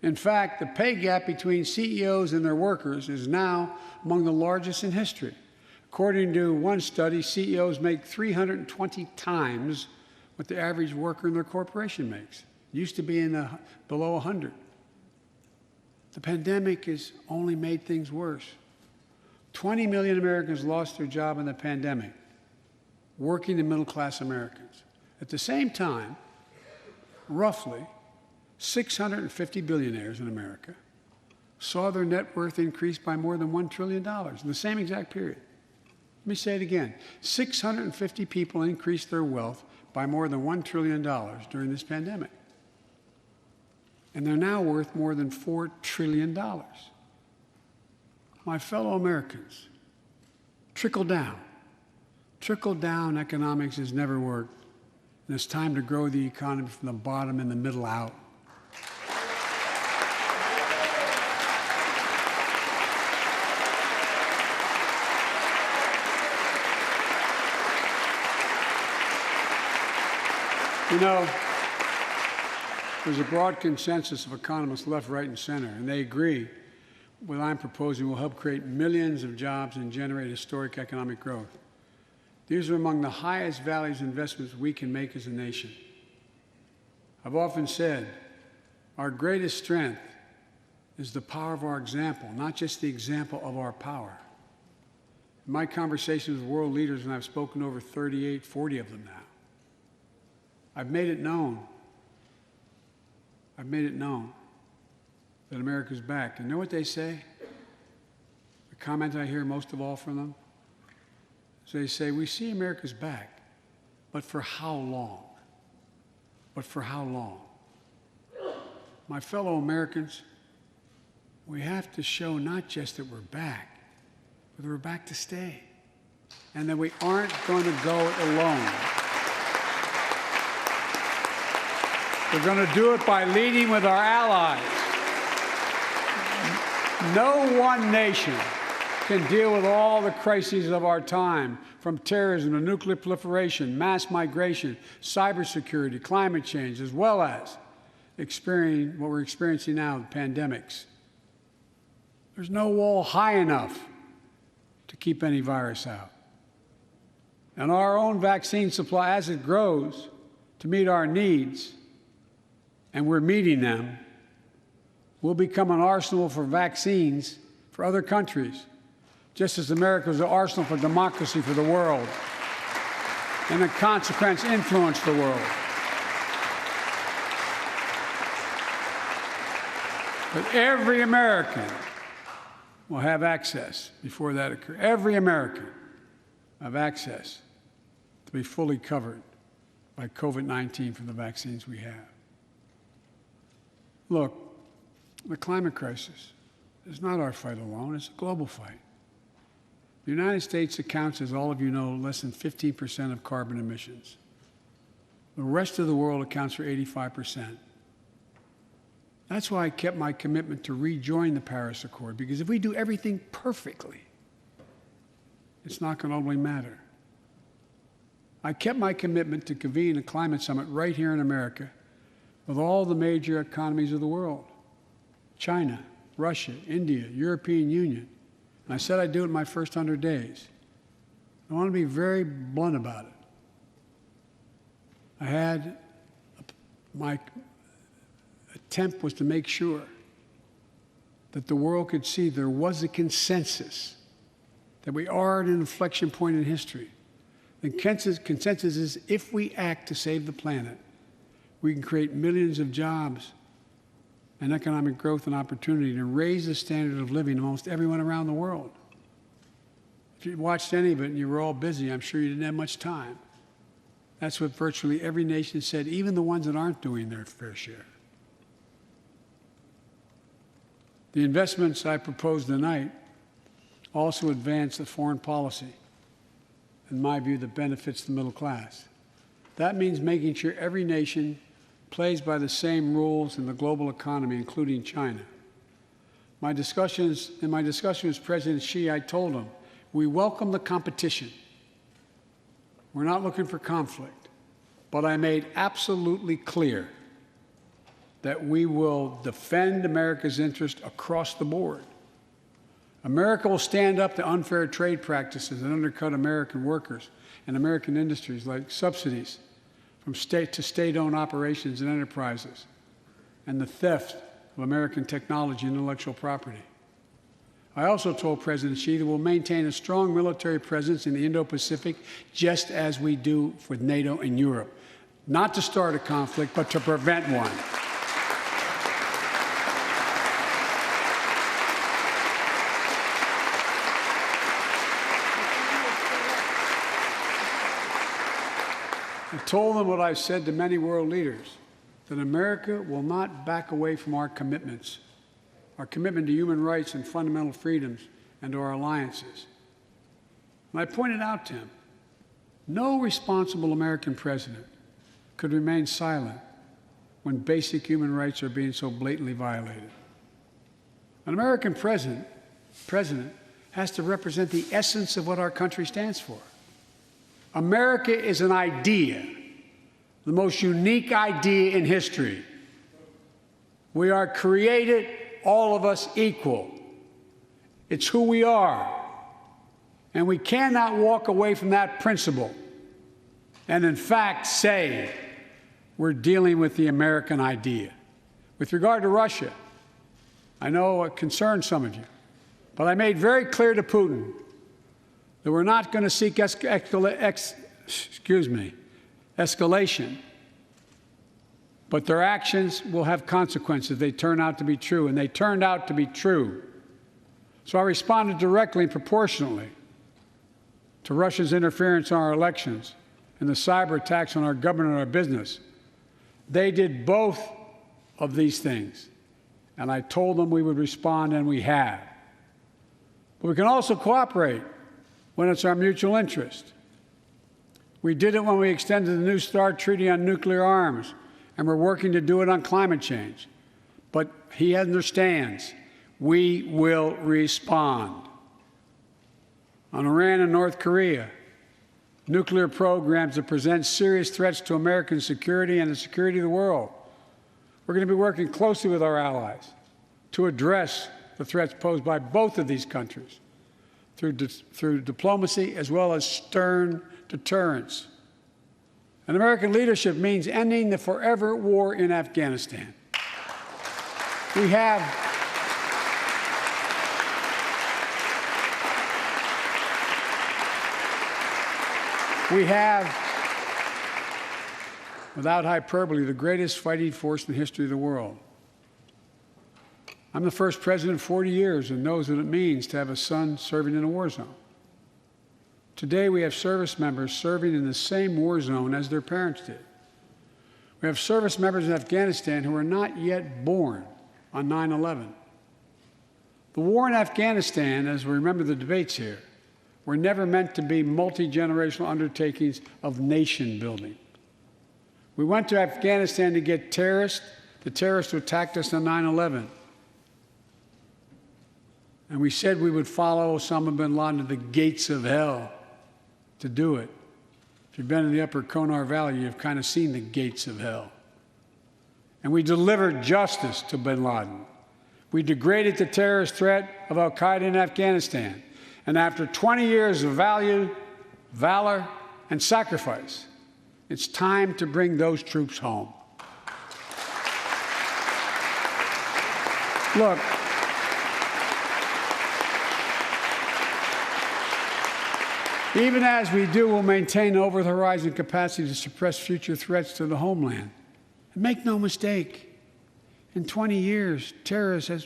In fact, the pay gap between CEOs and their workers is now among the largest in history. According to one study, CEOs make 320 times what the average worker in their corporation makes. It used to be below 100. The pandemic has only made things worse. 20 million Americans lost their job in the pandemic, working and middle-class Americans. At the same time, roughly 650 billionaires in America saw their net worth increase by more than $1 trillion in the same exact period. Let me say it again. 650 people increased their wealth by more than $1 trillion during this pandemic. And they're now worth more than $4 trillion. My fellow Americans, trickle down. Trickle down economics has never worked. And it's time to grow the economy from the bottom and the middle out. You know, there's a broad consensus of economists left, right, and center, and they agree what I'm proposing will help create millions of jobs and generate historic economic growth. These are among the highest values investments we can make as a nation. I've often said our greatest strength is the power of our example, not just the example of our power. In my conversations with world leaders, and I've spoken to over 38, 40 of them now, I've made it known that America's back. And you know what they say? The comment I hear most of all from them is they say, we see America's back, but for how long? But for how long? My fellow Americans, we have to show not just that we're back, but that we're back to stay, and that we aren't going to go it alone. We're going to do it by leading with our allies. No one nation can deal with all the crises of our time, from terrorism to nuclear proliferation, mass migration, cybersecurity, climate change, as well as what we're experiencing now, pandemics. There's no wall high enough to keep any virus out. And our own vaccine supply, as it grows to meet our needs, and we're meeting them, will become an arsenal for vaccines for other countries, just as America is an arsenal for democracy for the world, and in consequence influence the world. But every American will have access before that occurs. Every American will have access to be fully covered by COVID-19 from the vaccines we have. Look, the climate crisis is not our fight alone, it's a global fight. The United States accounts, as all of you know, less than 15% of carbon emissions. The rest of the world accounts for 85%. That's why I kept my commitment to rejoin the Paris Accord, because if we do everything perfectly, it's not going to ultimately matter. I kept my commitment to convene a climate summit right here in America with all the major economies of the world: China, Russia, India, European Union. And I said I'd do it in my first 100 days. I want to be very blunt about it. My attempt was to make sure that the world could see there was a consensus, that we are at an inflection point in history. The consensus is if we act to save the planet, we can create millions of jobs and economic growth and opportunity to raise the standard of living of almost everyone around the world. If you watched any of it and you were all busy, I'm sure you didn't have much time. That's what virtually every nation said, even the ones that aren't doing their fair share. The investments I propose tonight also advance a foreign policy, in my view, that benefits the middle class. That means making sure every nation plays by the same rules in the global economy, including China. In my discussion with President Xi, I told him, we welcome the competition. We're not looking for conflict. But I made absolutely clear that we will defend America's interest across the board. America will stand up to unfair trade practices that undercut American workers and American industries, like subsidies from state to state-owned operations and enterprises, and the theft of American technology and intellectual property. I also told President Xi that we'll maintain a strong military presence in the Indo-Pacific, just as we do with NATO and Europe, not to start a conflict, but to prevent one. I told them what I've said to many world leaders, that America will not back away from our commitments, our commitment to human rights and fundamental freedoms and to our alliances. And I pointed out to him, no responsible American president could remain silent when basic human rights are being so blatantly violated. An American president has to represent the essence of what our country stands for. America is an idea, the most unique idea in history. We are created, all of us, equal. It's who we are. And we cannot walk away from that principle and, in fact, say we're dealing with the American idea. With regard to Russia, I know it concerns some of you, but I made very clear to Putin that we're not going to seek escalation, but their actions will have consequences if they turn out to be true, and they turned out to be true. So I responded directly and proportionately to Russia's interference in our elections and the cyber attacks on our government and our business. They did both of these things, and I told them we would respond, and we have. But we can also cooperate when it's our mutual interest. We did it when we extended the New START Treaty on nuclear arms, and we're working to do it on climate change. But he understands we will respond. On Iran and North Korea, nuclear programs that present serious threats to American security and the security of the world. We're going to be working closely with our allies to address the threats posed by both of these countries through diplomacy as well as stern deterrence. And American leadership means ending the forever war in Afghanistan. We have without hyperbole, the greatest fighting force in the history of the world. I'm the first president in 40 years who knows what it means to have a son serving in a war zone. Today, we have service members serving in the same war zone as their parents did. We have service members in Afghanistan who are not yet born on 9/11. The war in Afghanistan, as we remember the debates here, were never meant to be multi-generational undertakings of nation building. We went to Afghanistan to get the terrorists who attacked us on 9/11. And we said we would follow Osama bin Laden to the gates of hell to do it. If you've been in the upper Konar Valley, you've kind of seen the gates of hell. And we delivered justice to bin Laden. We degraded the terrorist threat of al-Qaeda in Afghanistan. And after 20 years of valor, and sacrifice, it's time to bring those troops home. Look, even as we do, we'll maintain over-the-horizon capacity to suppress future threats to the homeland. And make no mistake, in 20 years, terrorism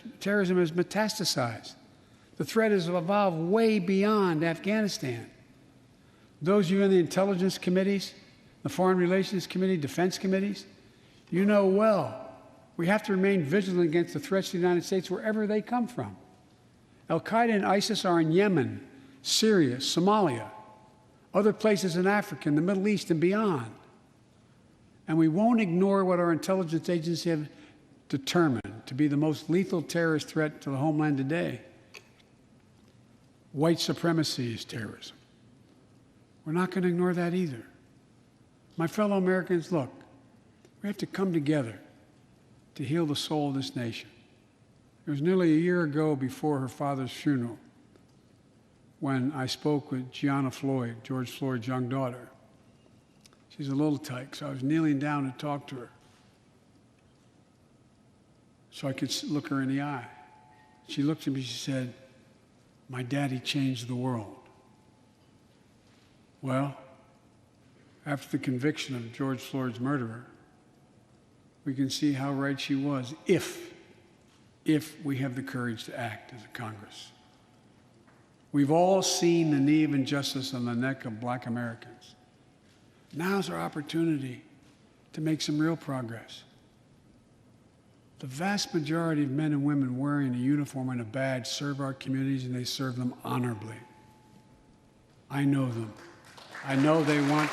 has metastasized. The threat has evolved way beyond Afghanistan. Those of you in the intelligence committees, the foreign relations committee, defense committees, you know well, we have to remain vigilant against the threats to the United States wherever they come from. Al-Qaeda and ISIS are in Yemen, Syria, Somalia, other places in Africa, in the Middle East, and beyond. And we won't ignore what our intelligence agencies have determined to be the most lethal terrorist threat to the homeland today. White supremacy is terrorism. We're not going to ignore that either. My fellow Americans, look, we have to come together to heal the soul of this nation. It was nearly a year ago before her father's funeral when I spoke with Gianna Floyd, George Floyd's young daughter. She's a little tyke, so I was kneeling down to talk to her so I could look her in the eye. She looked at me, she said, "My daddy changed the world." Well, after the conviction of George Floyd's murderer, we can see how right she was if we have the courage to act as a Congress. We've all seen the knee of injustice on the neck of Black Americans. Now's our opportunity to make some real progress. The vast majority of men and women wearing a uniform and a badge serve our communities, and they serve them honorably. I know them. I know they want...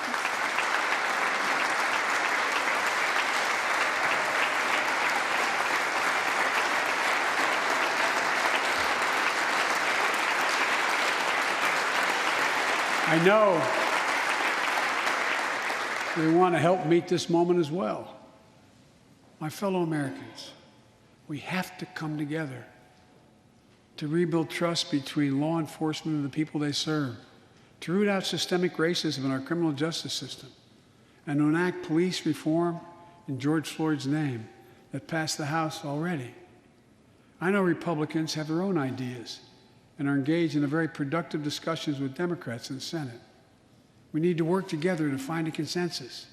they want to help meet this moment as well. My fellow Americans, we have to come together to rebuild trust between law enforcement and the people they serve, to root out systemic racism in our criminal justice system, and to enact police reform in George Floyd's name that passed the House already. I know Republicans have their own ideas and are engaged in a very productive discussions with Democrats in the Senate. We need to work together to find a consensus.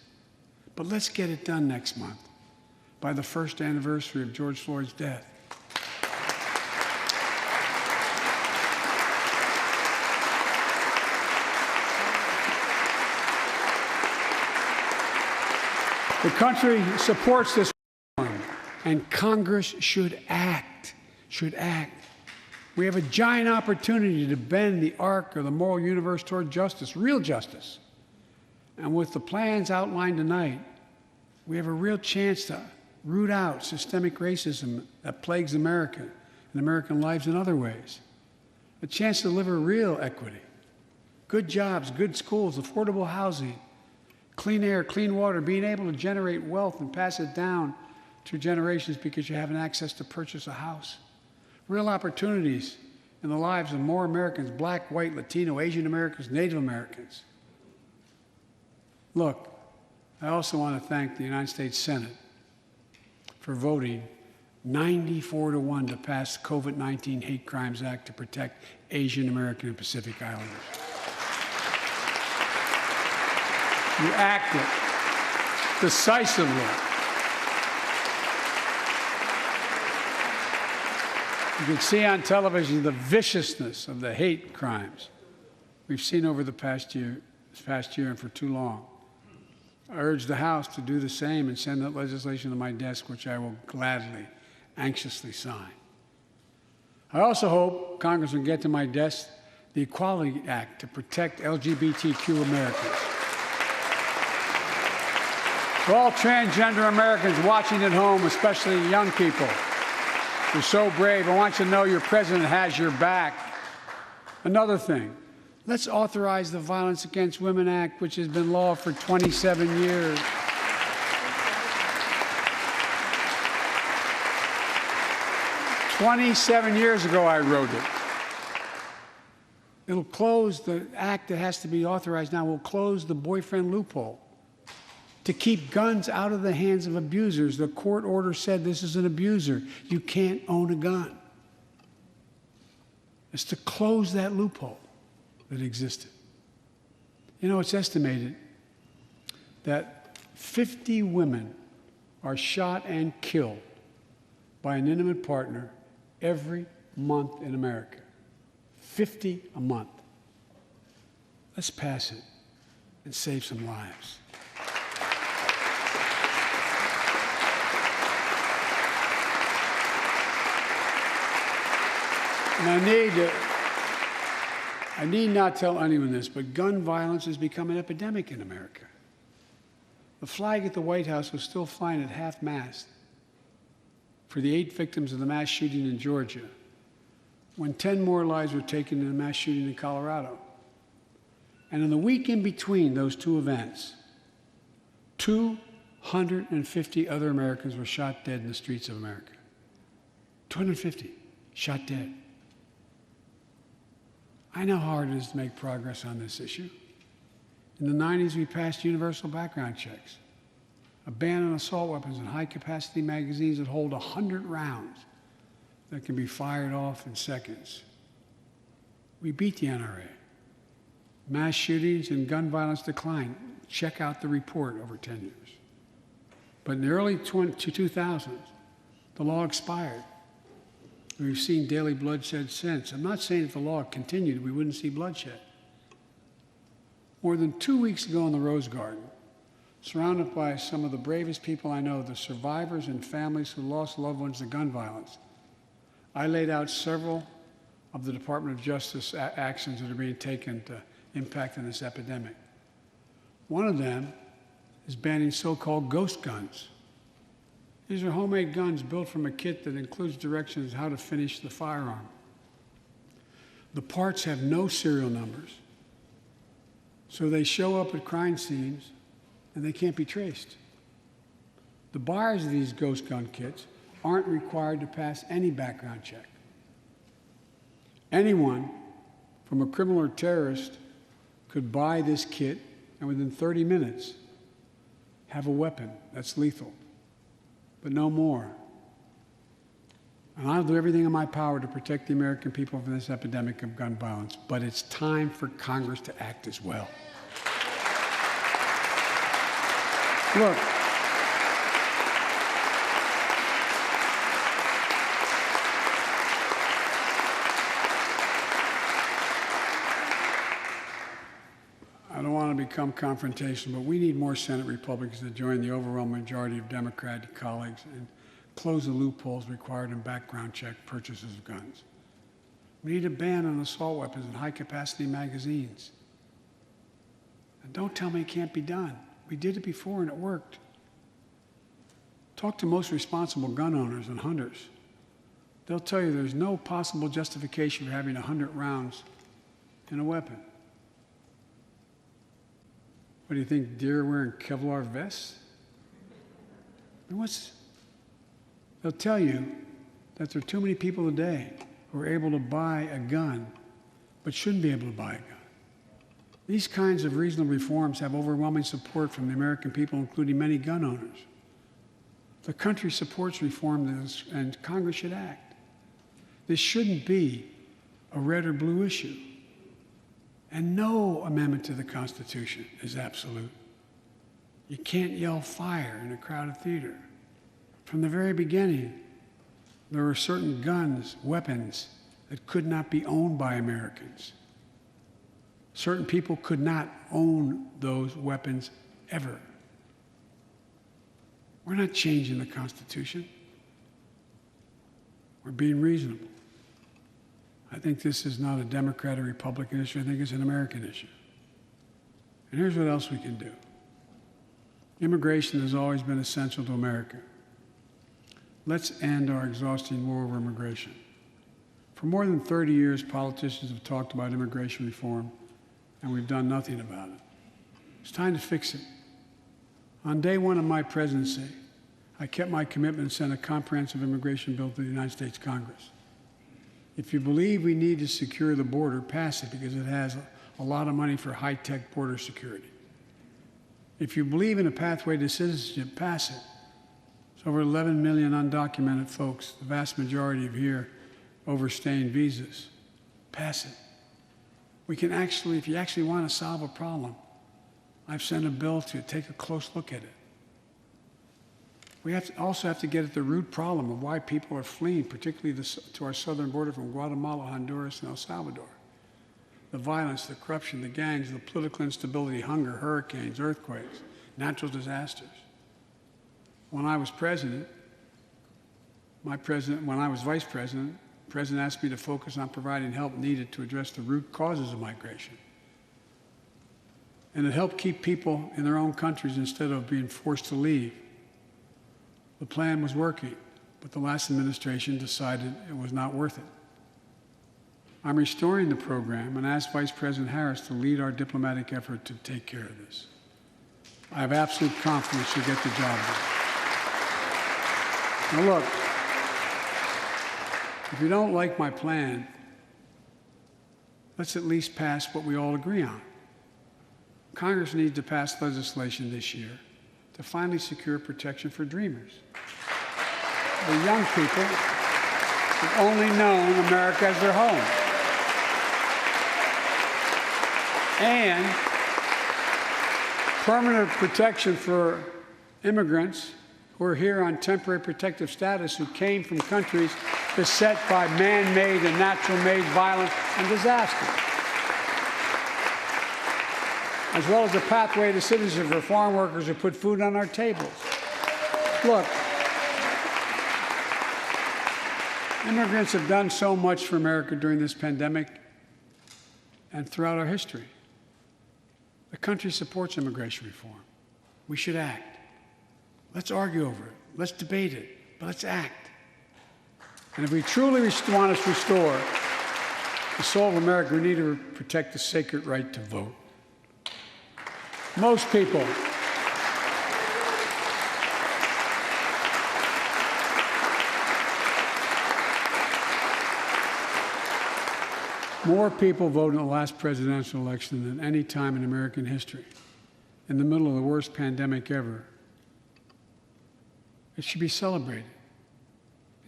But let's get it done next month, by the first anniversary of George Floyd's death. The country supports this reform, and Congress should act. We have a giant opportunity to bend the arc of the moral universe toward justice, real justice. And with the plans outlined tonight, we have a real chance to root out systemic racism that plagues America and American lives in other ways. A chance to deliver real equity, good jobs, good schools, affordable housing, clean air, clean water, being able to generate wealth and pass it down through generations because you have an access to purchase a house. Real opportunities in the lives of more Americans, Black, white, Latino, Asian Americans, Native Americans. Look, I also want to thank the United States Senate for voting 94-1 to pass the COVID-19 Hate Crimes Act to protect Asian American and Pacific Islanders. You acted decisively. You can see on television the viciousness of the hate crimes we've seen over the past year and for too long. I urge the House to do the same and send that legislation to my desk, which I will gladly, anxiously sign. I also hope Congress will get to my desk the Equality Act to protect LGBTQ Americans. To all transgender Americans watching at home, especially young people, you're so brave. I want you to know your president has your back. Another thing, let's authorize the Violence Against Women Act, which has been law for 27 years. "27 years ago, I wrote it. It'll close the act that has to be authorized now, will close the boyfriend loophole to keep guns out of the hands of abusers. The court order said this is an abuser. You can't own a gun. It's to close that loophole that existed. You know, it's estimated that 50 women are shot and killed by an intimate partner every month in America. 50 a month. Let's pass it and save some lives. And I need not tell anyone this, but gun violence has become an epidemic in America. The flag at the White House was still flying at half-mast for the 8 victims of the mass shooting in Georgia, when 10 more lives were taken in the mass shooting in Colorado. And in the week in between those two events, 250 other Americans were shot dead in the streets of America. 250 shot dead. I know how hard it is to make progress on this issue. In the 90s, we passed universal background checks, a ban on assault weapons and high-capacity magazines that hold 100 rounds that can be fired off in seconds. We beat the NRA. Mass shootings and gun violence declined. Check out the report over 10 years. But in the early 2000s, the law expired. We've seen daily bloodshed since. I'm not saying if the law continued, we wouldn't see bloodshed. More than 2 weeks ago in the Rose Garden, surrounded by some of the bravest people I know, the survivors and families who lost loved ones to gun violence, I laid out several of the Department of Justice actions that are being taken to impact on this epidemic. One of them is banning so-called ghost guns. These are homemade guns built from a kit that includes directions how to finish the firearm. The parts have no serial numbers, so they show up at crime scenes and they can't be traced. The buyers of these ghost gun kits aren't required to pass any background check. Anyone, from a criminal or terrorist, could buy this kit and within 30 minutes have a weapon that's lethal, but no more. And I'll do everything in my power to protect the American people from this epidemic of gun violence, but it's time for Congress to act as well. Look, I don't want to become confrontational, but we need more Senate Republicans to join the overwhelming majority of Democratic colleagues and close the loopholes required in background check purchases of guns. We need a ban on assault weapons and high-capacity magazines. And don't tell me it can't be done. We did it before and it worked. Talk to most responsible gun owners and hunters. They'll tell you there's no possible justification for having 100 rounds in a weapon. What do you think, deer are wearing Kevlar vests? I mean, they'll tell you that there are too many people today who are able to buy a gun but shouldn't be able to buy a gun. These kinds of reasonable reforms have overwhelming support from the American people, including many gun owners. The country supports reform, and Congress should act. This shouldn't be a red or blue issue. And no amendment to the Constitution is absolute. You can't yell fire in a crowded theater. From the very beginning, there were certain guns, weapons, that could not be owned by Americans. Certain people could not own those weapons ever. We're not changing the Constitution. We're being reasonable. I think this is not a Democrat or Republican issue. I think it's an American issue. And here's what else we can do. Immigration has always been essential to America. Let's end our exhausting war over immigration. For more than 30 years, politicians have talked about immigration reform, and we've done nothing about it. It's time to fix it. On day one of my presidency, I kept my commitment and sent a comprehensive immigration bill to the United States Congress. If you believe we need to secure the border, pass it because it has a lot of money for high-tech border security. If you believe in a pathway to citizenship, pass it. There's over 11 million undocumented folks, the vast majority of here overstaying visas. Pass it. We can actually, if you actually want to solve a problem, I've sent a bill to take a close look at it. We also have to get at the root problem of why people are fleeing, particularly to our southern border from Guatemala, Honduras, and El Salvador. The violence, the corruption, the gangs, the political instability, hunger, hurricanes, earthquakes, natural disasters. When I was president, when I was vice president, the president asked me to focus on providing help needed to address the root causes of migration. And it helped keep people in their own countries instead of being forced to leave. The plan was working, but the last administration decided it was not worth it. I'm restoring the program and asked Vice President Harris to lead our diplomatic effort to take care of this. I have absolute confidence she'll get the job done. Now look, if you don't like my plan, let's at least pass what we all agree on. Congress needs to pass legislation this year to finally secure protection for dreamers. The young people who've only known America as their home. And permanent protection for immigrants who are here on temporary protective status who came from countries beset by man-made and natural-made violence and disaster. As well as a pathway to citizenship for foreign workers who put food on our tables. Look, immigrants have done so much for America during this pandemic and throughout our history. The country supports immigration reform. We should act. Let's argue over it. Let's debate it. But let's act. And if we truly want to restore the soul of America, we need to protect the sacred right to vote. Most people More people voted in the last presidential election than any time in American history, in the middle of the worst pandemic ever. It should be celebrated.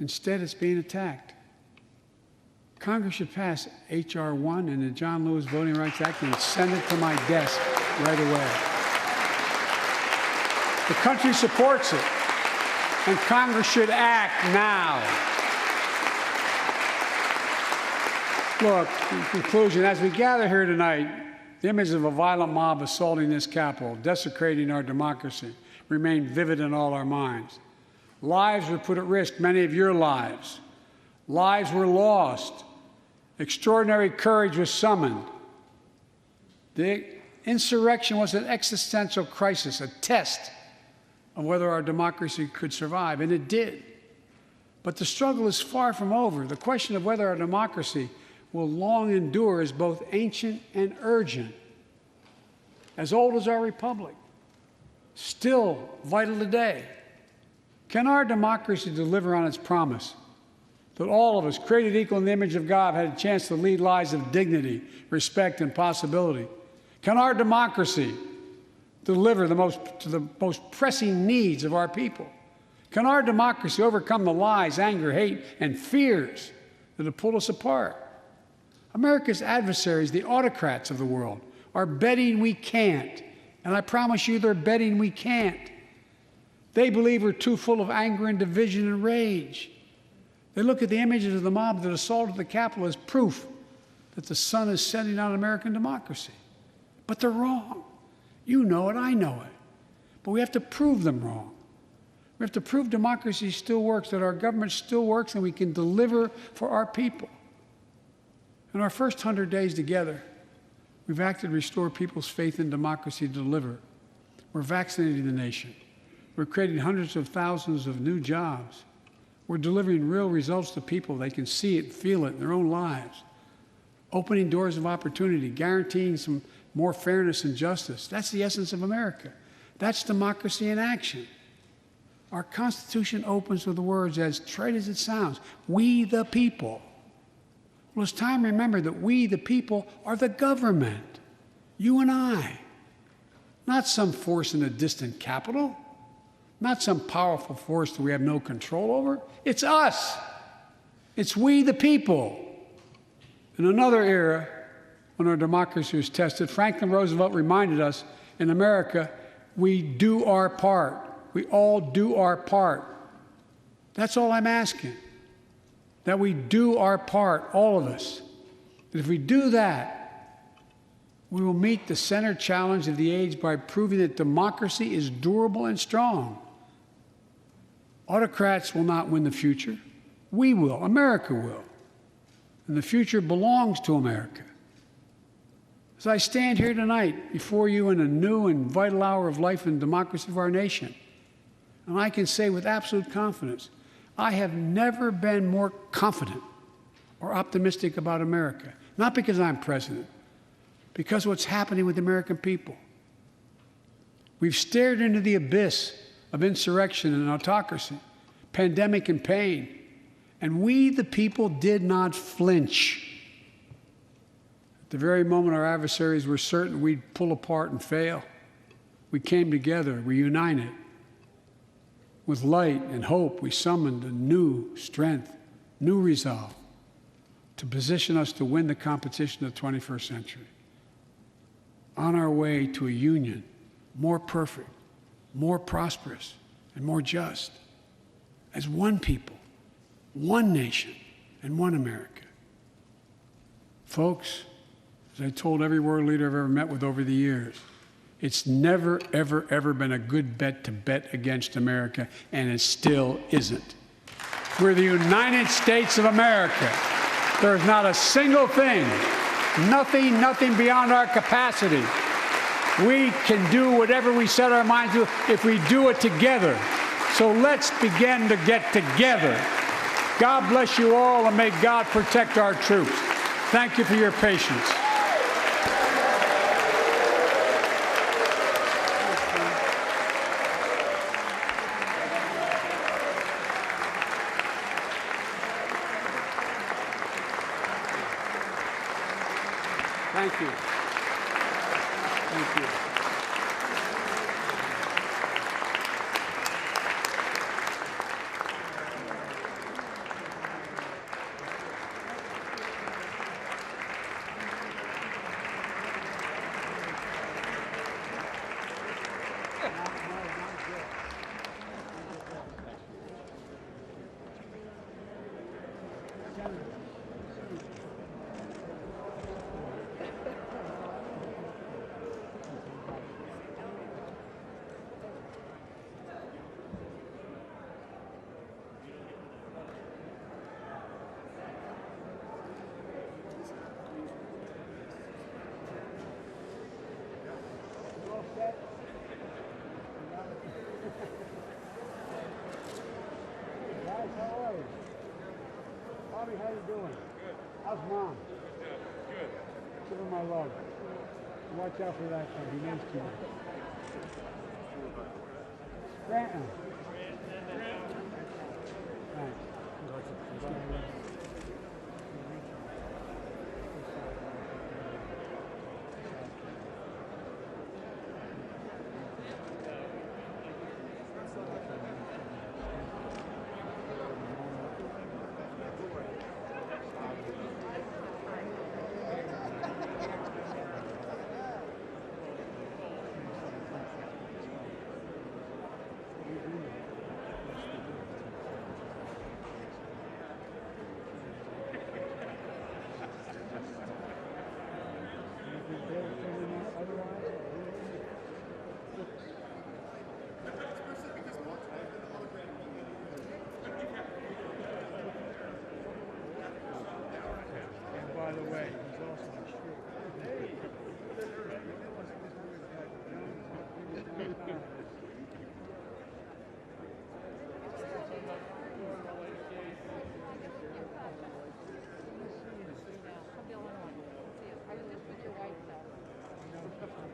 Instead, it's being attacked. Congress should pass H.R. 1 and the John Lewis Voting Rights Act and send it to my desk right away. The country supports it, and Congress should act now. Look, in conclusion, as we gather here tonight, the image of a violent mob assaulting this Capitol, desecrating our democracy, remain vivid in all our minds. Lives were put at risk, many of your lives. Lives were lost. Extraordinary courage was summoned. The insurrection was an existential crisis, a test of whether our democracy could survive, and it did. But the struggle is far from over. The question of whether our democracy will long endure is both ancient and urgent. As old as our republic, still vital today. Can our democracy deliver on its promise that all of us, created equal in the image of God, had a chance to lead lives of dignity, respect, and possibility? Can our democracy deliver to the most pressing needs of our people? Can our democracy overcome the lies, anger, hate, and fears that have pulled us apart? America's adversaries, the autocrats of the world, are betting we can't. And I promise you, they're betting we can't. They believe we're too full of anger and division and rage. They look at the images of the mob that assaulted the Capitol as proof that the sun is setting on American democracy. But they're wrong. You know it, I know it. But we have to prove them wrong. We have to prove democracy still works, that our government still works, and we can deliver for our people. In our first 100 days together, we've acted to restore people's faith in democracy to deliver. We're vaccinating the nation. We're creating hundreds of thousands of new jobs. We're delivering real results to people. They can see it, feel it in their own lives. Opening doors of opportunity, guaranteeing some more fairness and justice. That's the essence of America. That's democracy in action. Our Constitution opens with the words, as trite as it sounds, we the people. Well, it's time to remember that we the people are the government. You and I. Not some force in a distant capital. Not some powerful force that we have no control over. It's us. It's we the people. In another era, when our democracy was tested, Franklin Roosevelt reminded us, in America, we do our part. We all do our part. That's all I'm asking. That we do our part, all of us. That if we do that, we will meet the center challenge of the age by proving that democracy is durable and strong. Autocrats will not win the future. We will. America will. And the future belongs to America. As I stand here tonight before you in a new and vital hour of life and democracy of our nation, and I can say with absolute confidence, I have never been more confident or optimistic about America. Not because I'm president, because of what's happening with the American people. We've stared into the abyss of insurrection and autocracy, pandemic and pain, and we, the people, did not flinch. At the very moment our adversaries were certain we'd pull apart and fail, we came together, we united. With light and hope, we summoned a new strength, new resolve to position us to win the competition of the 21st century. On our way to a union more perfect, more prosperous, and more just, as one people, one nation, and one America. Folks, as I told every world leader I've ever met with over the years, it's never, ever, ever been a good bet to bet against America, and it still isn't. We're the United States of America. There's not a single thing, nothing beyond our capacity. We can do whatever we set our minds to if we do it together. So let's begin to get together. God bless you all, and may God protect our troops. Thank you for your patience. Thank you. Thank you. Guys, how are you? Bobby, how you doing? Good. How's Mom? Good. Give her my love. Watch out for that one. Be nice to her. Granton. Thanks. And by the way, he's also a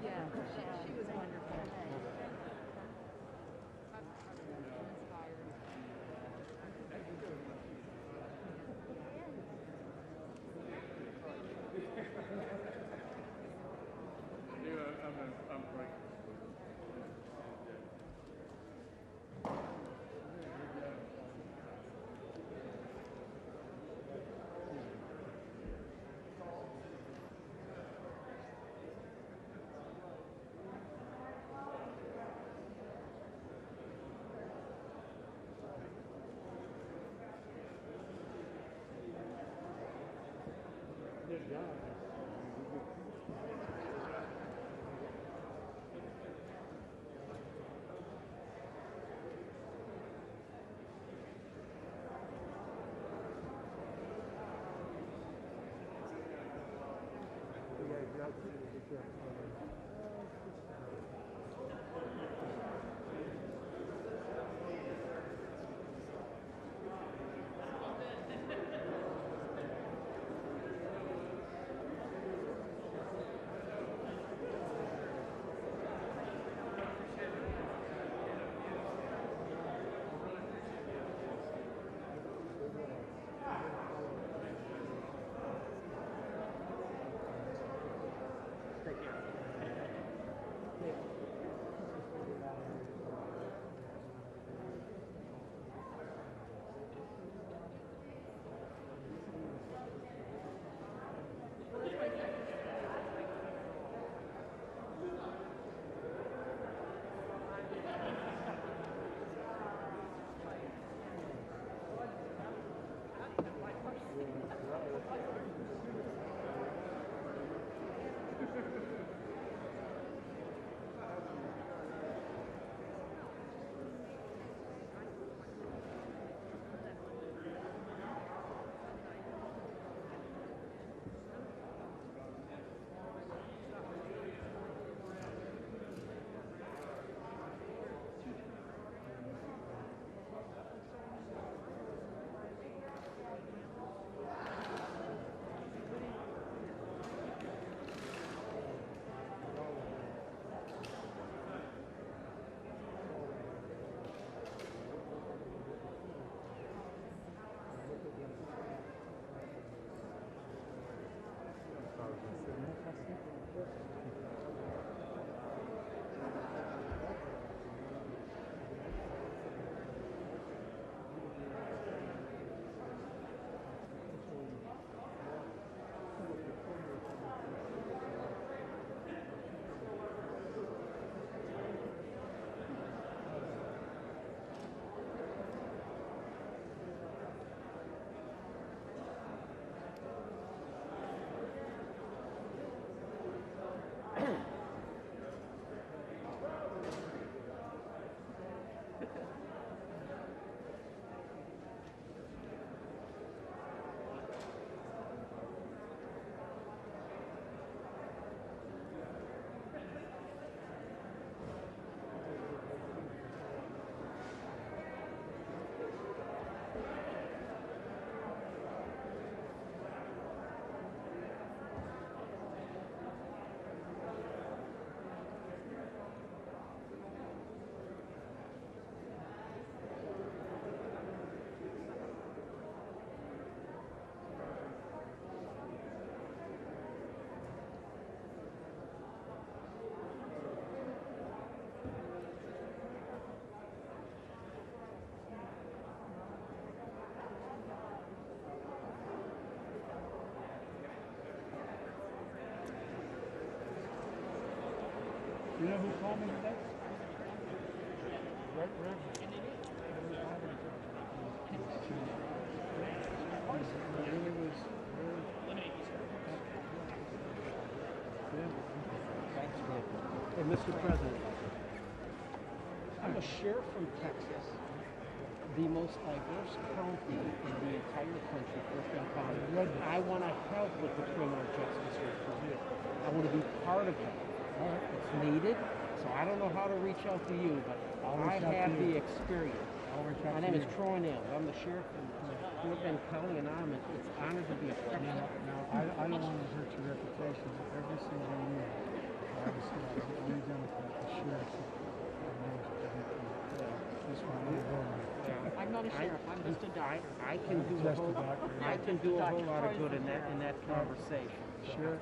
Yeah, she was wonderful. I'm grateful. Take care. call me today? Right. Hey, Mr. President, I'm a sheriff from Texas, the most diverse county in the entire country, Clifton County. I want to help with the criminal justice system here. I want to be part of it. It's needed, so I don't know how to reach out to you, but I have the experience. My name is Troy Nails. I'm the sheriff in Clifton County, and it's honored to be a part of it. I don't want to hurt your reputation. Every single year, I was only Democrat, the sheriff. This one, I'm not a sheriff, I'm just a doctor. I can do a whole lot of good in that conversation. Sheriff.